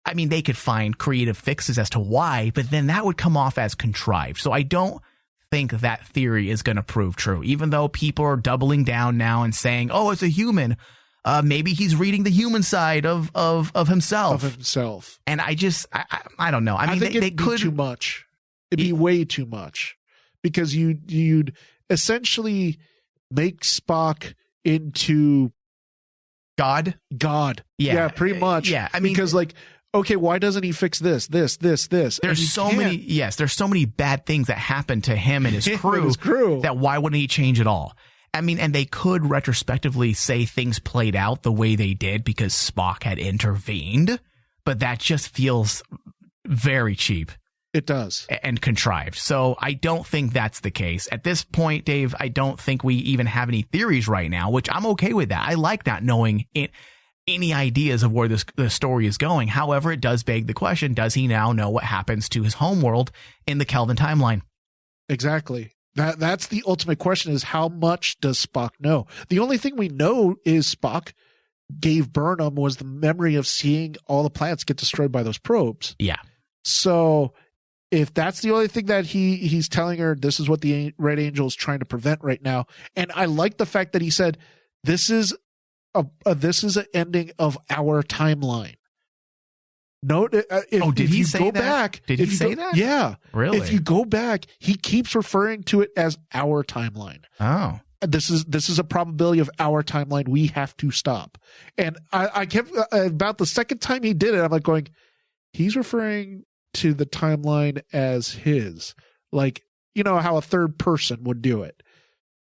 I mean, they could find creative fixes as to why, but then that would come off as contrived. So I don't think that theory is going to prove true, even though people are doubling down now and saying, oh, it's a human. Maybe he's reading the human side of himself. And I don't know. I mean, think it'd be too much. It'd be way too much because you'd essentially make Spock into God. Yeah, pretty much. Yeah. I mean, because okay, why doesn't he fix this? There's so many bad things that happen to him and his crew, that why wouldn't he change it all? I mean, and they could retrospectively say things played out the way they did because Spock had intervened, but that just feels very cheap. It does. And contrived. So I don't think that's the case. At this point, Dave, I don't think we even have any theories right now, which I'm okay with that. I like not knowing any ideas of where the story is going. However, it does beg the question, does he now know what happens to his homeworld in the Kelvin timeline? Exactly. That's the ultimate question, is how much does Spock know? The only thing we know is Spock gave Burnham was the memory of seeing all the planets get destroyed by those probes. Yeah. So if that's the only thing that he's telling her, this is what the Red Angel is trying to prevent right now. And I like the fact that he said, this is an ending of our timeline. No, did he say that? Back, did he say that? Yeah. Really? If you go back, he keeps referring to it as our timeline. Oh. This is a probability of our timeline. We have to stop. And I kept, about the second time he did it, I'm like going, he's referring to the timeline as his. Like, you know how a third person would do it.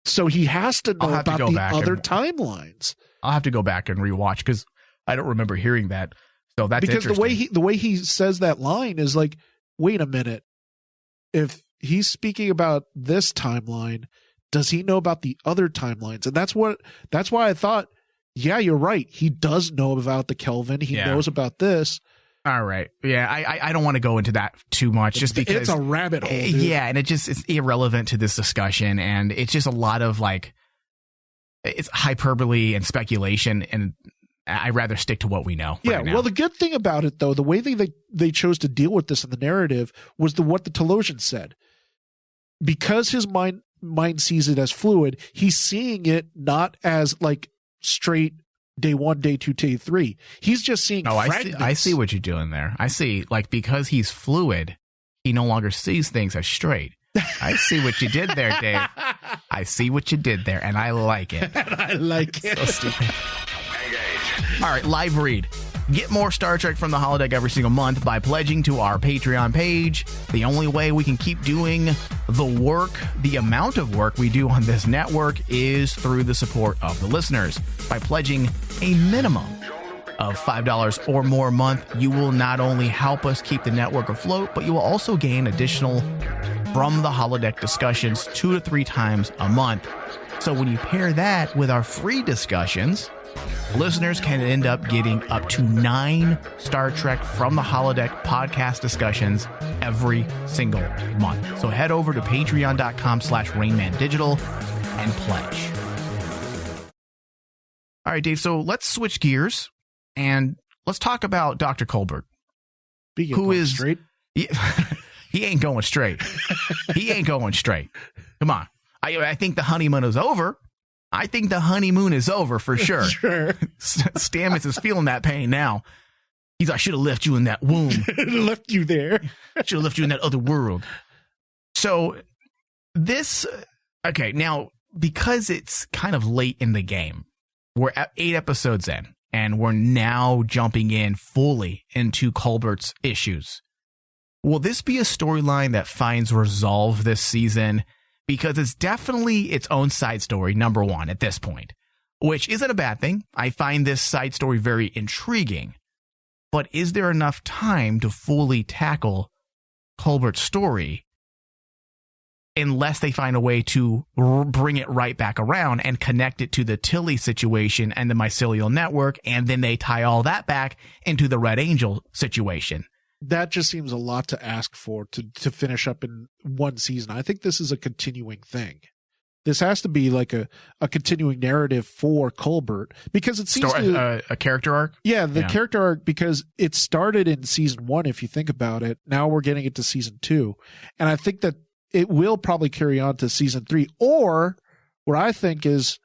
So he has to know about the other timelines. I'll have to go back and rewatch because I don't remember hearing that. So that's because the way he says that line is like, wait a minute. If he's speaking about this timeline, does he know about the other timelines? And that's why I thought, yeah, you're right. He does know about the Kelvin. He knows about this. All right. Yeah, I don't want to go into that too much just because it's a rabbit hole. Dude. Yeah, and it's irrelevant to this discussion, and it's just a lot of it's hyperbole and speculation, and I'd rather stick to what we know. Yeah, right now. well, the good thing about it, though, the way they chose to deal with this in the narrative was what the Telosian said. Because his mind sees it as fluid, he's seeing it not as like straight day 1, day 2, day 3. He's just seeing fragments. I see what you're doing there. I see, like, because he's fluid, he no longer sees things as straight. I see what you did there, Dave. I see what you did there, and I like it. So stupid. All right, live read. Get more Star Trek from the holodeck every single month by pledging to our Patreon page. The only way we can keep doing the work, the amount of work we do on this network, is through the support of the listeners. By pledging a minimum of $5 or more a month, you will not only help us keep the network afloat, but you will also gain additional from the holodeck discussions 2 to 3 times a month. So when you pair that with our free discussions, listeners can end up getting up to 9 Star Trek from the holodeck podcast discussions every single month. So head over to patreon.com/RainmanDigital and pledge. All right, Dave, so let's switch gears and let's talk about Dr. Colbert. Who is straight? He ain't going straight. He ain't going straight. Come on. I think the honeymoon is over. I think the honeymoon is over for sure. Sure. Stamets is feeling that pain now. He's like, I should have left you in that womb. Left you there. Should have left you in that other world. So this, okay, now, because it's kind of late in the game, we're at 8 episodes in, and we're now jumping in fully into Colbert's issues. Will this be a storyline that finds resolve this season? Because it's definitely its own side story, number one, at this point, which isn't a bad thing. I find this side story very intriguing. But is there enough time to fully tackle Colbert's story unless they find a way to bring it right back around and connect it to the Tilly situation and the mycelial network, and then they tie all that back into the Red Angel situation? That just seems a lot to ask for to finish up in one season. I think this is a continuing thing. This has to be like a continuing narrative for Colbert, because it seems a character arc. Yeah, character arc, because it started in season 1. If you think about it, now we're getting it to season 2, and I think that it will probably carry on to season 3, or what I think is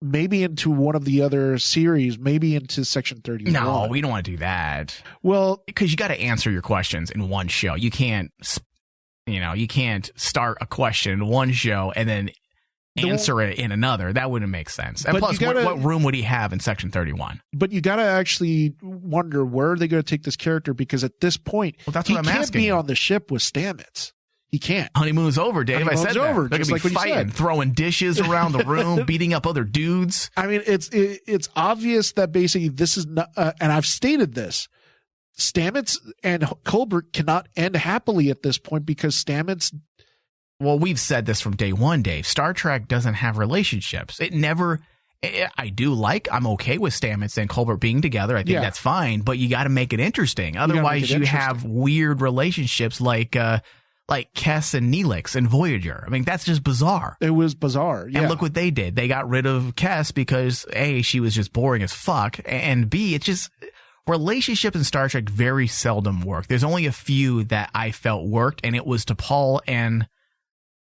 maybe into one of the other series, maybe into Section 31. No, we don't want to do that. Well, because you got to answer your questions in one show. You can't start a question in one show and then answer it in another. That wouldn't make sense. And plus, what room would he have in Section 31? But you got to actually wonder, where are they going to take this character? Because at this point, he can't be on the ship with Stamets. He can't. Honeymoon's over, Dave. I said over. They're going to be fighting, throwing dishes around the room, beating up other dudes. I mean, it's obvious that basically this is not, and I've stated this, Stamets and Colbert cannot end happily at this point, because Stamets... Well, we've said this from day one, Dave. Star Trek doesn't have relationships. I'm okay with Stamets and Colbert being together. I think that's fine, but you got to make it interesting. Otherwise, you have weird relationships like Kes and Neelix and Voyager. I mean, that's just bizarre. It was bizarre. Yeah. And look what they did. They got rid of Kes because A, she was just boring as fuck, and B, it's just, relationships in Star Trek very seldom work. There's only a few that I felt worked, and it was T'Pol and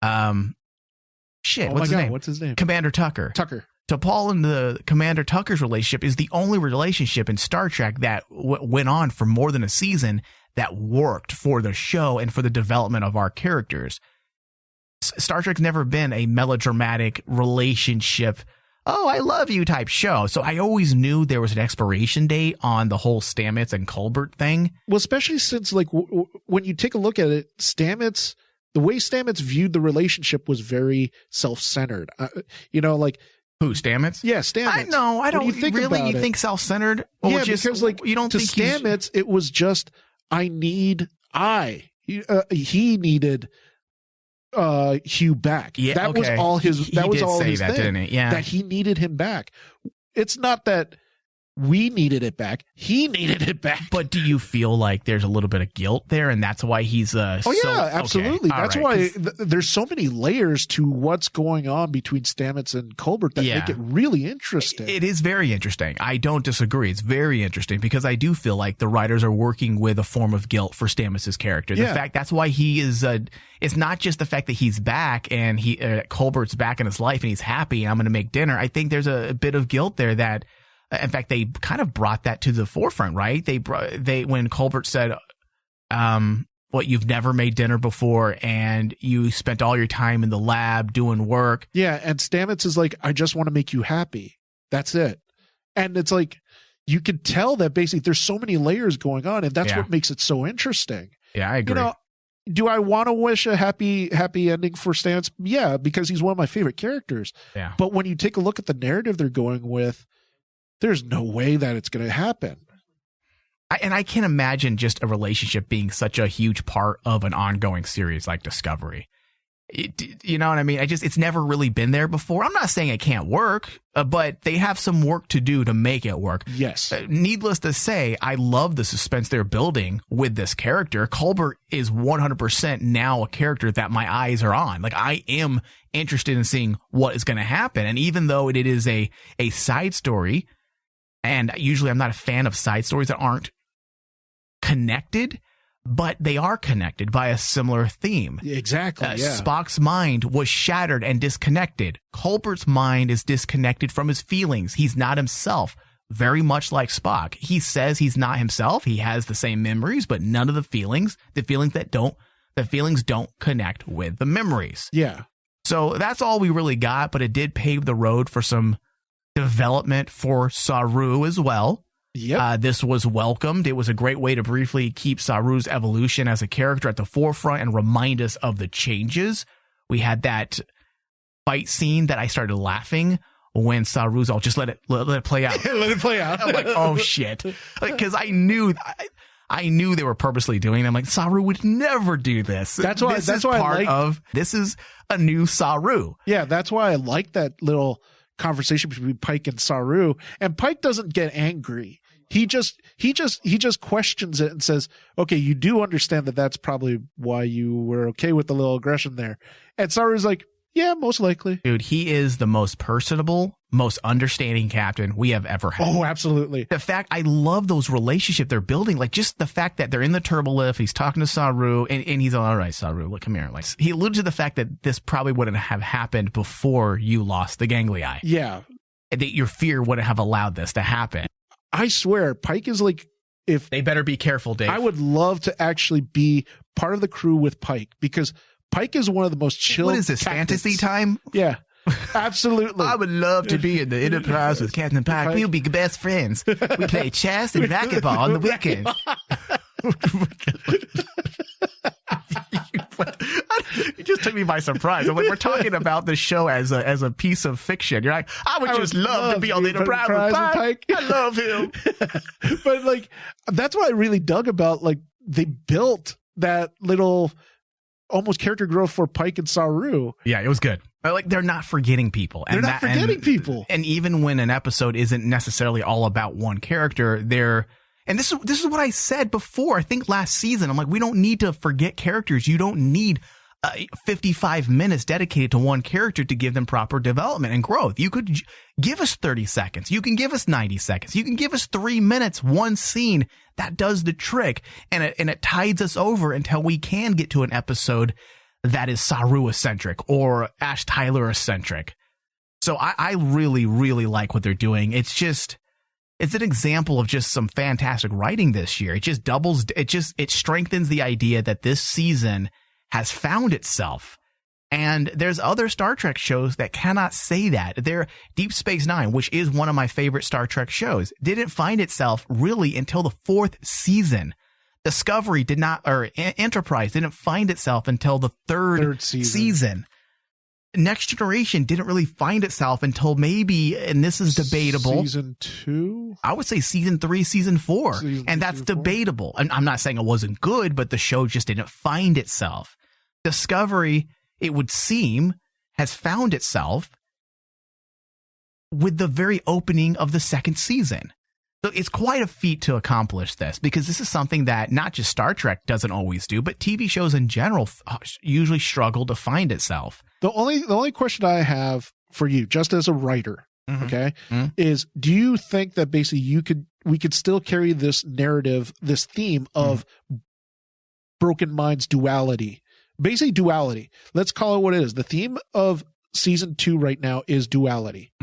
what's his name? Commander Tucker. T'Pol and the Commander Tucker's relationship is the only relationship in Star Trek that went on for more than a season that worked for the show and for the development of our characters. Star Trek's never been a melodramatic relationship, oh, I love you type show. So I always knew there was an expiration date on the whole Stamets and Colbert thing. Well, especially since, like, when you take a look at it, Stamets, the way Stamets viewed the relationship was very self-centered. Who, Stamets? Yeah, Stamets. I know. I don't really. You think self-centered? Yeah, because you don't think Stamets, it was just, he needed Hugh back. Yeah, that was all his. That was all his thing. Didn't he? Yeah, that he needed him back. It's not that We needed it back. He needed it back. But do you feel like there's a little bit of guilt there, and that's why he's absolutely. Okay. That's why there's so many layers to what's going on between Stamets and Colbert that make it really interesting. It is very interesting. I don't disagree. It's very interesting because I do feel like the writers are working with a form of guilt for Stamets' character. The fact that's why he is. It's not just the fact that he's back and Colbert's back in his life and he's happy. I'm going to make dinner. I think there's a bit of guilt there that. In fact, they kind of brought that to the forefront, right? When Colbert said, you've never made dinner before and you spent all your time in the lab doing work. Yeah. And Stamets is like, I just want to make you happy. That's it. And it's like, you can tell that basically there's so many layers going on, and that's what makes it so interesting. Yeah, I agree. Do I want to wish a happy ending for Stamets? Yeah, because he's one of my favorite characters. Yeah. But when you take a look at the narrative they're going with, there's no way that it's going to happen. I can't imagine just a relationship being such a huge part of an ongoing series like Discovery. You know what I mean? It's never really been there before. I'm not saying it can't work, but they have some work to do to make it work. Yes. Needless to say, I love the suspense they're building with this character. Colbert is 100% now a character that my eyes are on. Like, I am interested in seeing what is going to happen. And even though it is a side story, and usually I'm not a fan of side stories that aren't connected, but they are connected by a similar theme. Exactly. Spock's mind was shattered and disconnected. Colbert's mind is disconnected from his feelings. He's not himself, very much like Spock. He says he's not himself. He has the same memories, but none of the feelings don't connect with the memories. Yeah. So that's all we really got, but it did pave the road for some development for Saru as well. Yep. This was welcomed. It was a great way to briefly keep Saru's evolution as a character at the forefront and remind us of the changes. We had that fight scene that I started laughing when Saru's all, just let it play out. Let it play out. I'm like, oh shit. Because I knew they were purposely doing it. I'm like, Saru would never do this. That's why this is a new Saru. Yeah, that's why I like that little conversation between Pike and Saru. And Pike doesn't get angry. He just questions it and says, okay, you do understand that that's probably why you were okay with the little aggression there. And Saru's like, yeah, most likely. Dude, he is the most personable, most understanding captain we have ever had. Oh, absolutely. The fact, I love those relationships they're building. Like, just the fact that they're in the turbolift, he's talking to Saru, and he's all right, Saru, look, come here. Like, he alluded to the fact that this probably wouldn't have happened before you lost the ganglion. Yeah. That your fear wouldn't have allowed this to happen. I swear, Pike is like, if they better be careful, Dave. I would love to actually be part of the crew with Pike, because Pike is one of the most chill. What is this, captains. fantasy time? Yeah, absolutely. I would love to be in the Enterprise with Captain Pike. We'll be best friends. We play chess and racquetball on the weekends. It just took me by surprise. I'm like, we're talking about the show as a piece of fiction. You're like, I would just love to be on the Enterprise with Pike. I love him. But like, that's what I really dug about. Like, they built that little almost character growth for Pike and Saru. Yeah, it was good. Like, they're not forgetting people. They're not forgetting people. And even when an episode isn't necessarily all about one character, and this is what I said before, I think last season. I'm like, we don't need to forget characters. You don't need 55 minutes dedicated to one character to give them proper development and growth. You could give us 30 seconds. You can give us 90 seconds. You can give us 3 minutes, one scene. That does the trick. And it tides us over until we can get to an episode that is Saru-eccentric or Ash Tyler-eccentric. So I really, really like what they're doing. It's an example of just some fantastic writing this year. It strengthens the idea that this season has found itself. And there's other Star Trek shows that cannot say that. Deep Space Nine, which is one of my favorite Star Trek shows, didn't find itself really until the 4th season. Discovery did not, or Enterprise didn't find itself until the third season. Next Generation didn't really find itself until maybe, and this is debatable, season 2? I would say season 3, season 4. And that's debatable. I'm not saying it wasn't good, but the show just didn't find itself. Discovery, it would seem, has found itself with the very opening of the 2nd season. So it's quite a feat to accomplish this, because this is something that not just Star Trek doesn't always do, but TV shows in general usually struggle to find itself. The only question I have for you, just as a writer, okay, is do you think that basically we could still carry this narrative, this theme of broken minds duality, basically duality. Let's call it what it is. The theme of season 2 right now is duality.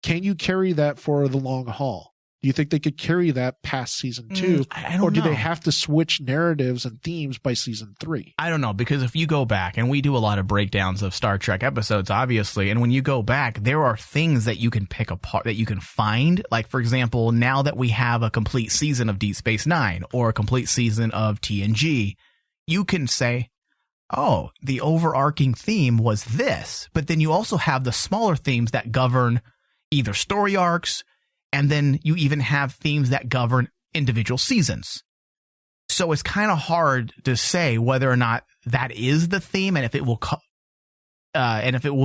Can you carry that for the long haul? Do you think they could carry that past season 2? Or do they have to switch narratives and themes by season 3? I don't know, because if you go back, and we do a lot of breakdowns of Star Trek episodes, obviously, and when you go back, there are things that you can pick apart, that you can find. Like, for example, now that we have a complete season of Deep Space Nine or a complete season of TNG, you can say, oh, the overarching theme was this. But then you also have the smaller themes that govern either story arcs, and then you even have themes that govern individual seasons. So it's kind of hard to say whether or not that is the theme, and if it will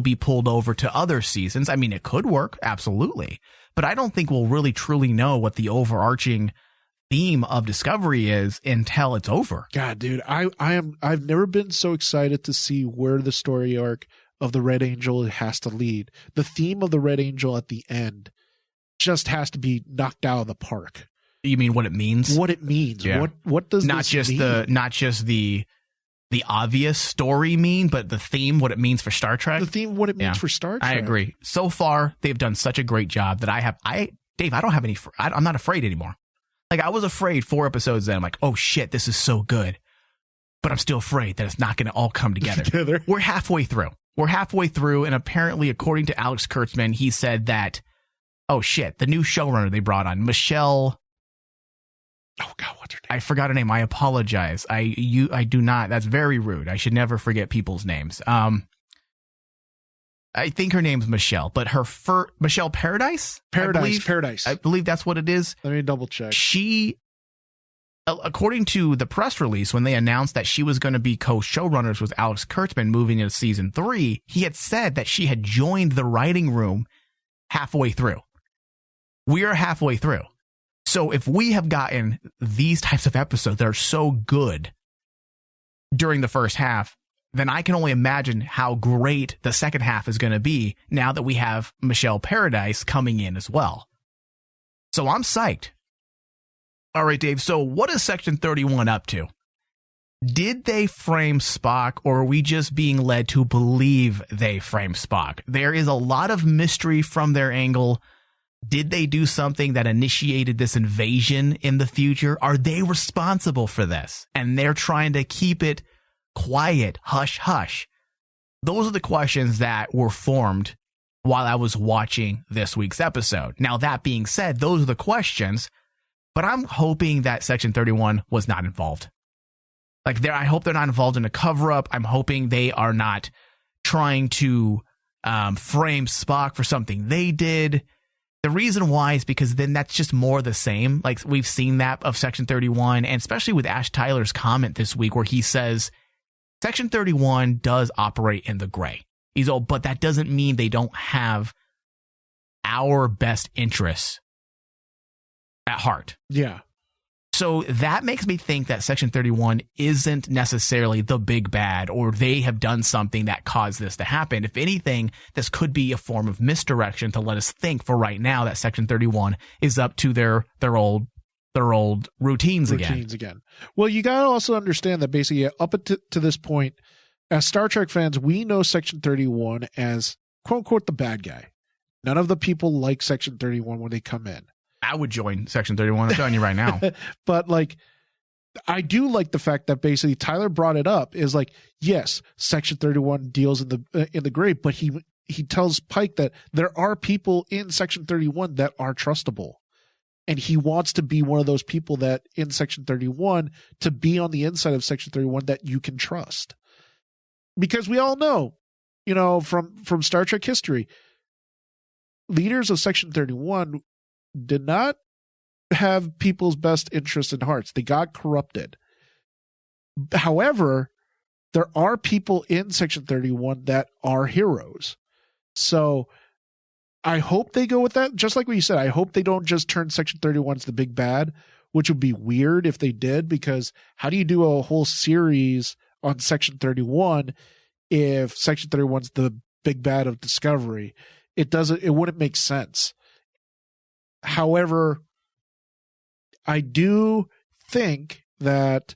be pulled over to other seasons. I mean, it could work, absolutely, but I don't think we'll really truly know what the overarching theme of Discovery is until it's over. God, dude, I've never been so excited to see where the story arc of the Red Angel has to lead. The theme of the Red Angel at the end just has to be knocked out of the park. You mean what it means? What it means. Yeah. What does not this just mean? Not just the obvious story mean, but the theme, what it means for Star Trek. The theme, what it means for Star Trek. I agree. So far, they've done such a great job that Dave, I don't have any. I'm not afraid anymore. Like, I was afraid 4 episodes in. I'm like, oh shit, this is so good, but I'm still afraid that it's not going to all come together. We're halfway through, and apparently, according to Alex Kurtzman, he said that, oh shit, the new showrunner they brought on, Michelle. Oh God, what's her name? I forgot her name. I apologize. I do not. That's very rude. I should never forget people's names. I think her name's Michelle, but Michelle Paradise? Paradise. I believe that's what it is. Let me double check. She, according to the press release, when they announced that she was going to be co-showrunners with Alex Kurtzman moving into season 3, he had said that she had joined the writing room halfway through. We are halfway through. So if we have gotten these types of episodes that are so good during the first half, then I can only imagine how great the second half is going to be now that we have Michelle Paradise coming in as well. So I'm psyched. All right, Dave. So what is Section 31 up to? Did they frame Spock, or are we just being led to believe they framed Spock? There is a lot of mystery from their angle. Did they do something that initiated this invasion in the future? Are they responsible for this? And they're trying to keep it quiet, hush, hush. Those are the questions that were formed while I was watching this week's episode. Now, that being said, those are the questions, but I'm hoping that Section 31 was not involved. I hope they're not involved in a cover-up. I'm hoping they are not trying to frame Spock for something they did. The reason why is because then that's just more the same. Like, we've seen that of Section 31, and especially with Ash Tyler's comment this week where he says Section 31 does operate in the gray. But that doesn't mean they don't have our best interests at heart. Yeah. So that makes me think that Section 31 isn't necessarily the big bad, or they have done something that caused this to happen. If anything, this could be a form of misdirection to let us think for right now that Section 31 is up to their old routines again. Well, you got to also understand that basically up to this point, as Star Trek fans, we know Section 31 as quote unquote the bad guy. None of the people like Section 31 when they come in. I would join Section 31. I'm telling you right now. But I do like the fact that basically Tyler brought it up is yes, Section 31 deals in the gray, but he tells Pike that there are people in Section 31 that are trustable. And he wants to be one of those people that in Section 31 to be on the inside of Section 31 that you can trust. Because we all know, from Star Trek history, leaders of Section 31 did not have people's best interests in hearts. They got corrupted. However, there are people in Section 31 that are heroes. So I hope they go with that. Just like what you said, I hope they don't just turn Section 31 to the big bad, which would be weird if they did, because how do you do a whole series on Section 31 if Section 31's the big bad of Discovery? It wouldn't make sense. However, I do think that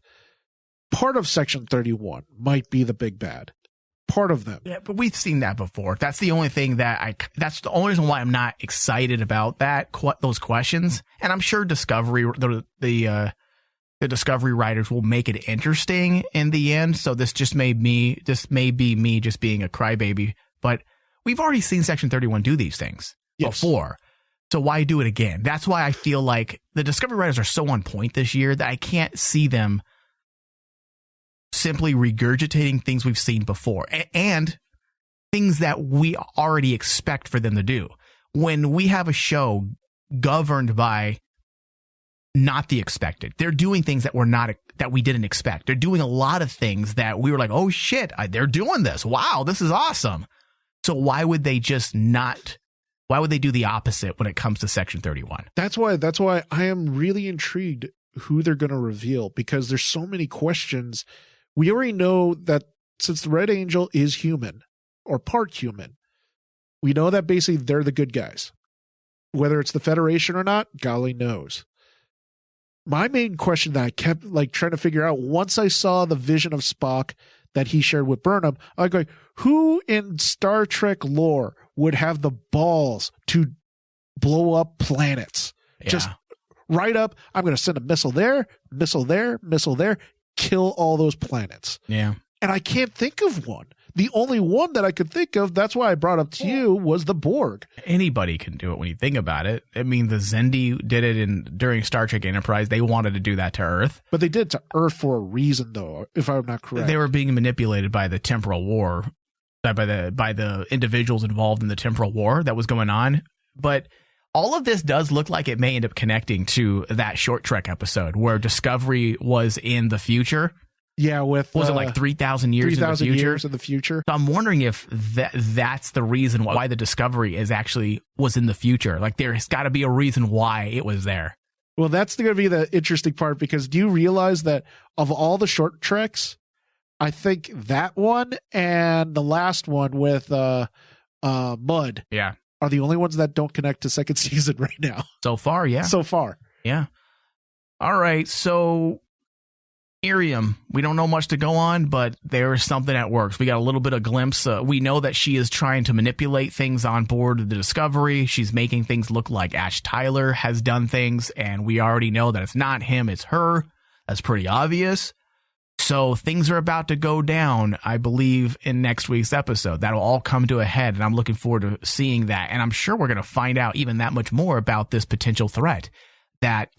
part of Section 31 might be the big bad. Part of them. Yeah, but we've seen that before. That's the only thing that's the only reason why I'm not excited about those questions. And I'm sure Discovery, the Discovery writers will make it interesting in the end. So this may be me just being a crybaby, but we've already seen Section 31 do these things before. So why do it again? That's why I feel like the Discovery writers are so on point this year that I can't see them simply regurgitating things we've seen before and things that we already expect for them to do. When we have a show governed by not the expected, they're doing things that we didn't expect. They're doing a lot of things that we were like, oh shit, they're doing this. Wow, this is awesome. So why would they do the opposite when it comes to Section 31? That's why I am really intrigued who they're going to reveal, because there's so many questions. We already know that since the Red Angel is human or part human, we know that basically they're the good guys. Whether it's the Federation or not, golly knows. My main question that I kept trying to figure out once I saw the vision of Spock that he shared with Burnham, I go, who in Star Trek lore would have the balls to blow up planets? Yeah. Just right up, I'm going to send a missile there, missile there, missile there, kill all those planets. Yeah. And I can't think of one. The only one that I could think of, that's why I brought up to you, was the Borg. Anybody can do it when you think about it. I mean, the Xindi did it during Star Trek Enterprise. They wanted to do that to Earth. But they did to Earth for a reason, though, if I'm not correct. They were being manipulated by the temporal war, by the individuals involved in the temporal war that was going on. But all of this does look like it may end up connecting to that Short Trek episode where Discovery was in the future. Yeah, was it like 3,000 years 3,000 in the future? Years in the future. So I'm wondering if that's the reason why the Discovery was in the future. Like there's got to be a reason why it was there. Well, that's going to be the interesting part, because do you realize that of all the Short Treks, I think that one and the last one with Mud, are the only ones that don't connect to second season right now. So far, yeah. So far. Yeah. All right, so Irium, we don't know much to go on, but there is something that works. We got a little bit of glimpse. We know that she is trying to manipulate things on board the Discovery. She's making things look like Ash Tyler has done things, and we already know that it's not him, it's her. That's pretty obvious. So things are about to go down, I believe, in next week's episode. That'll all come to a head, and I'm looking forward to seeing that. And I'm sure we're going to find out even that much more about this potential threat that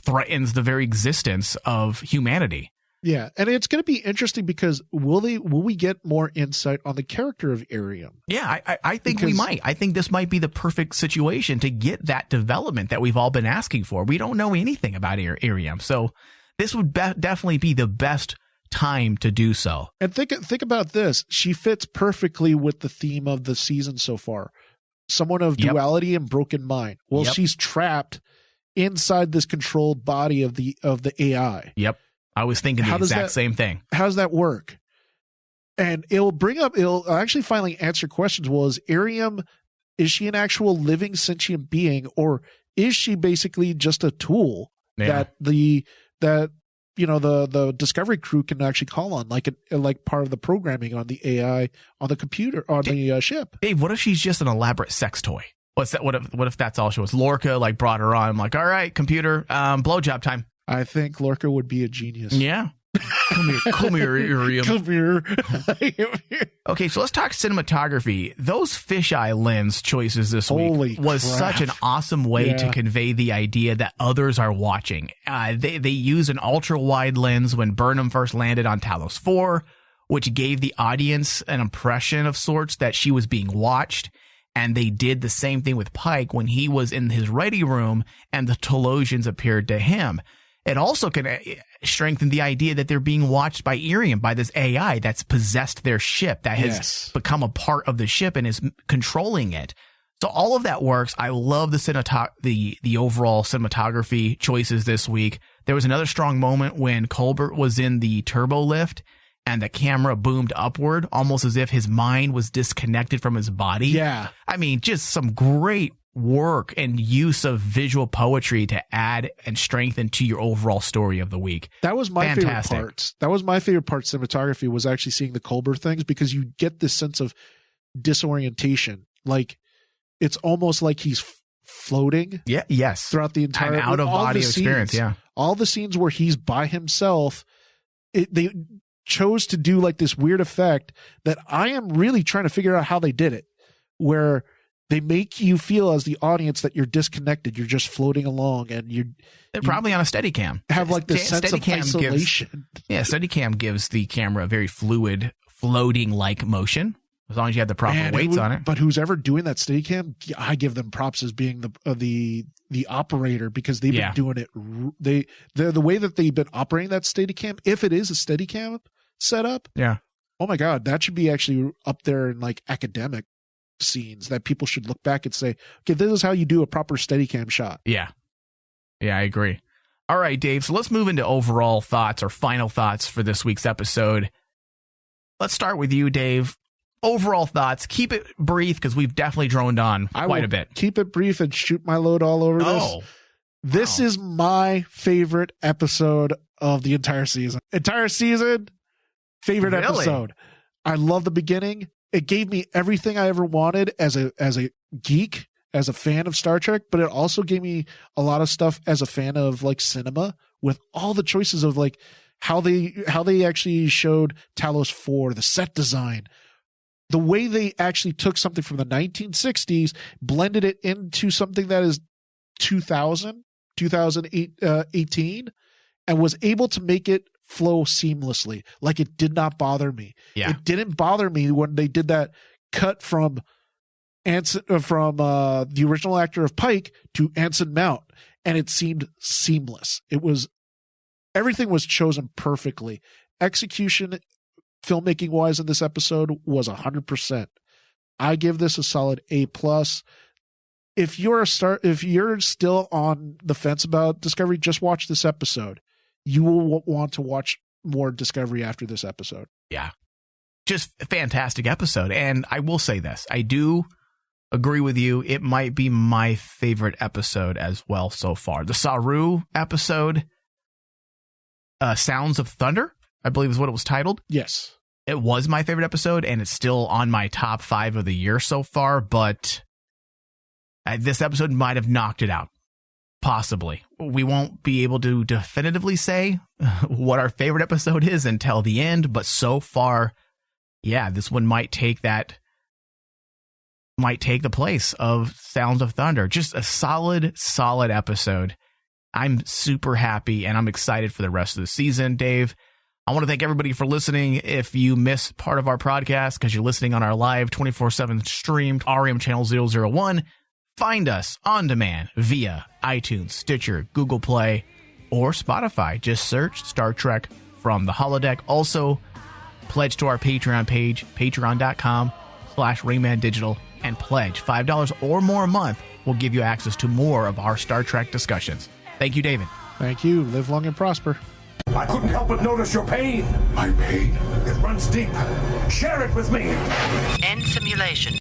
threatens the very existence of humanity. Yeah, and it's going to be interesting because will we get more insight on the character of Irium? Yeah, I think we might. I think this might be the perfect situation to get that development that we've all been asking for. We don't know anything about Irium, so this would definitely be the best time to do so. And think about this. She fits perfectly with the theme of the season so far. Someone of duality and broken mind. Well, she's trapped inside this controlled body of the AI. Yep. I was thinking the exact same thing. How does that work? And it'll actually finally answer questions. Well, is she an actual living sentient being, or is she basically just a tool that the Discovery crew can actually call on, like part of the programming on the AI on the computer on the ship? Dave, what if she's just an elaborate sex toy? What's that? What if that's all she was? Lorca brought her on. I'm like, all right, computer, blowjob time. I think Lorca would be a genius. Yeah. Come here, Irium. Come here. Okay, so let's talk cinematography. Those fisheye lens choices this week was such an awesome way to convey the idea that others are watching. They use an ultra wide lens when Burnham first landed on Talos 4, which gave the audience an impression of sorts that she was being watched. And they did the same thing with Pike when he was in his ready room and the Talosians appeared to him. It also can strengthen the idea that they're being watched by Irium, by this AI that's possessed their ship, that has become a part of the ship and is controlling it. So all of that works. I love the overall cinematography choices this week. There was another strong moment when Colbert was in the turbo lift and the camera boomed upward, almost as if his mind was disconnected from his body. Yeah. I mean, just some great work and use of visual poetry to add and strengthen to your overall story of the week. That was my favorite part. That was my favorite part. Cinematography was actually seeing the Colbert things, because you get this sense of disorientation. Like, it's almost like he's floating. Yeah. Yes. Throughout the entire out of body experience. Yeah. All the scenes where he's by himself, they chose to do like this weird effect that I am really trying to figure out how they did it, where they make you feel as the audience that you're disconnected. You're just floating along, and they're probably on a Steadicam. Have like this sense of isolation. Steadicam gives the camera a very fluid, floating-like motion, as long as you have the proper weights on it. But who's ever doing that Steadicam, I give them props as being the operator, because they've been doing it. The way that they've been operating that Steadicam, if it is a Steadicam setup, oh my God, that should be actually up there in like academic scenes that people should look back and say, okay, this is how you do a proper Steadicam shot. Yeah, I agree. All right, Dave, so let's move into overall thoughts or final thoughts for this week's episode. Let's start with you, Dave. Overall thoughts. Keep it brief, because we've definitely droned on quite a bit. Keep it brief and shoot my load all over this. This is my favorite episode of the entire season. Favorite episode. I love the beginning. It gave me everything I ever wanted as a geek, as a fan of Star Trek, but it also gave me a lot of stuff as a fan of like cinema, with all the choices of like how they actually showed Talos 4, the set design, the way they actually took something from the 1960s, blended it into something that is 2018, and was able to make it flow seamlessly. Like, it did not bother me. Yeah. It didn't bother me when they did that cut from the original actor of Pike to Anson Mount, and it seemed seamless. Everything was chosen perfectly. Execution, filmmaking wise, in this episode was 100%. I give this a solid A+. If you're still on the fence about Discovery, just watch this episode. You will want to watch more Discovery after this episode. Yeah. Just a fantastic episode. And I will say this, I do agree with you. It might be my favorite episode as well so far. The Saru episode, Sounds of Thunder, I believe is what it was titled. Yes. It was my favorite episode, and it's still on my top 5 of the year so far, but this episode might have knocked it out. Possibly. We won't be able to definitively say what our favorite episode is until the end, but so far, yeah, this one might take the place of Sounds of Thunder. Just a solid episode. I'm super happy, and I'm excited for the rest of the season, Dave. I want to thank everybody for listening. If you miss part of our podcast because you're listening on our live 24/7 streamed REM channel 001, find us on demand via iTunes, Stitcher, Google Play, or Spotify. Just search Star Trek from the Holodeck. Also, pledge to our Patreon page, patreon.com/RaymanDigital, and pledge $5 or more a month. Will give you access to more of our Star Trek discussions. Thank you, David. Thank you. Live long and prosper. I couldn't help but notice your pain. My pain? It runs deep. Share it with me. End simulation.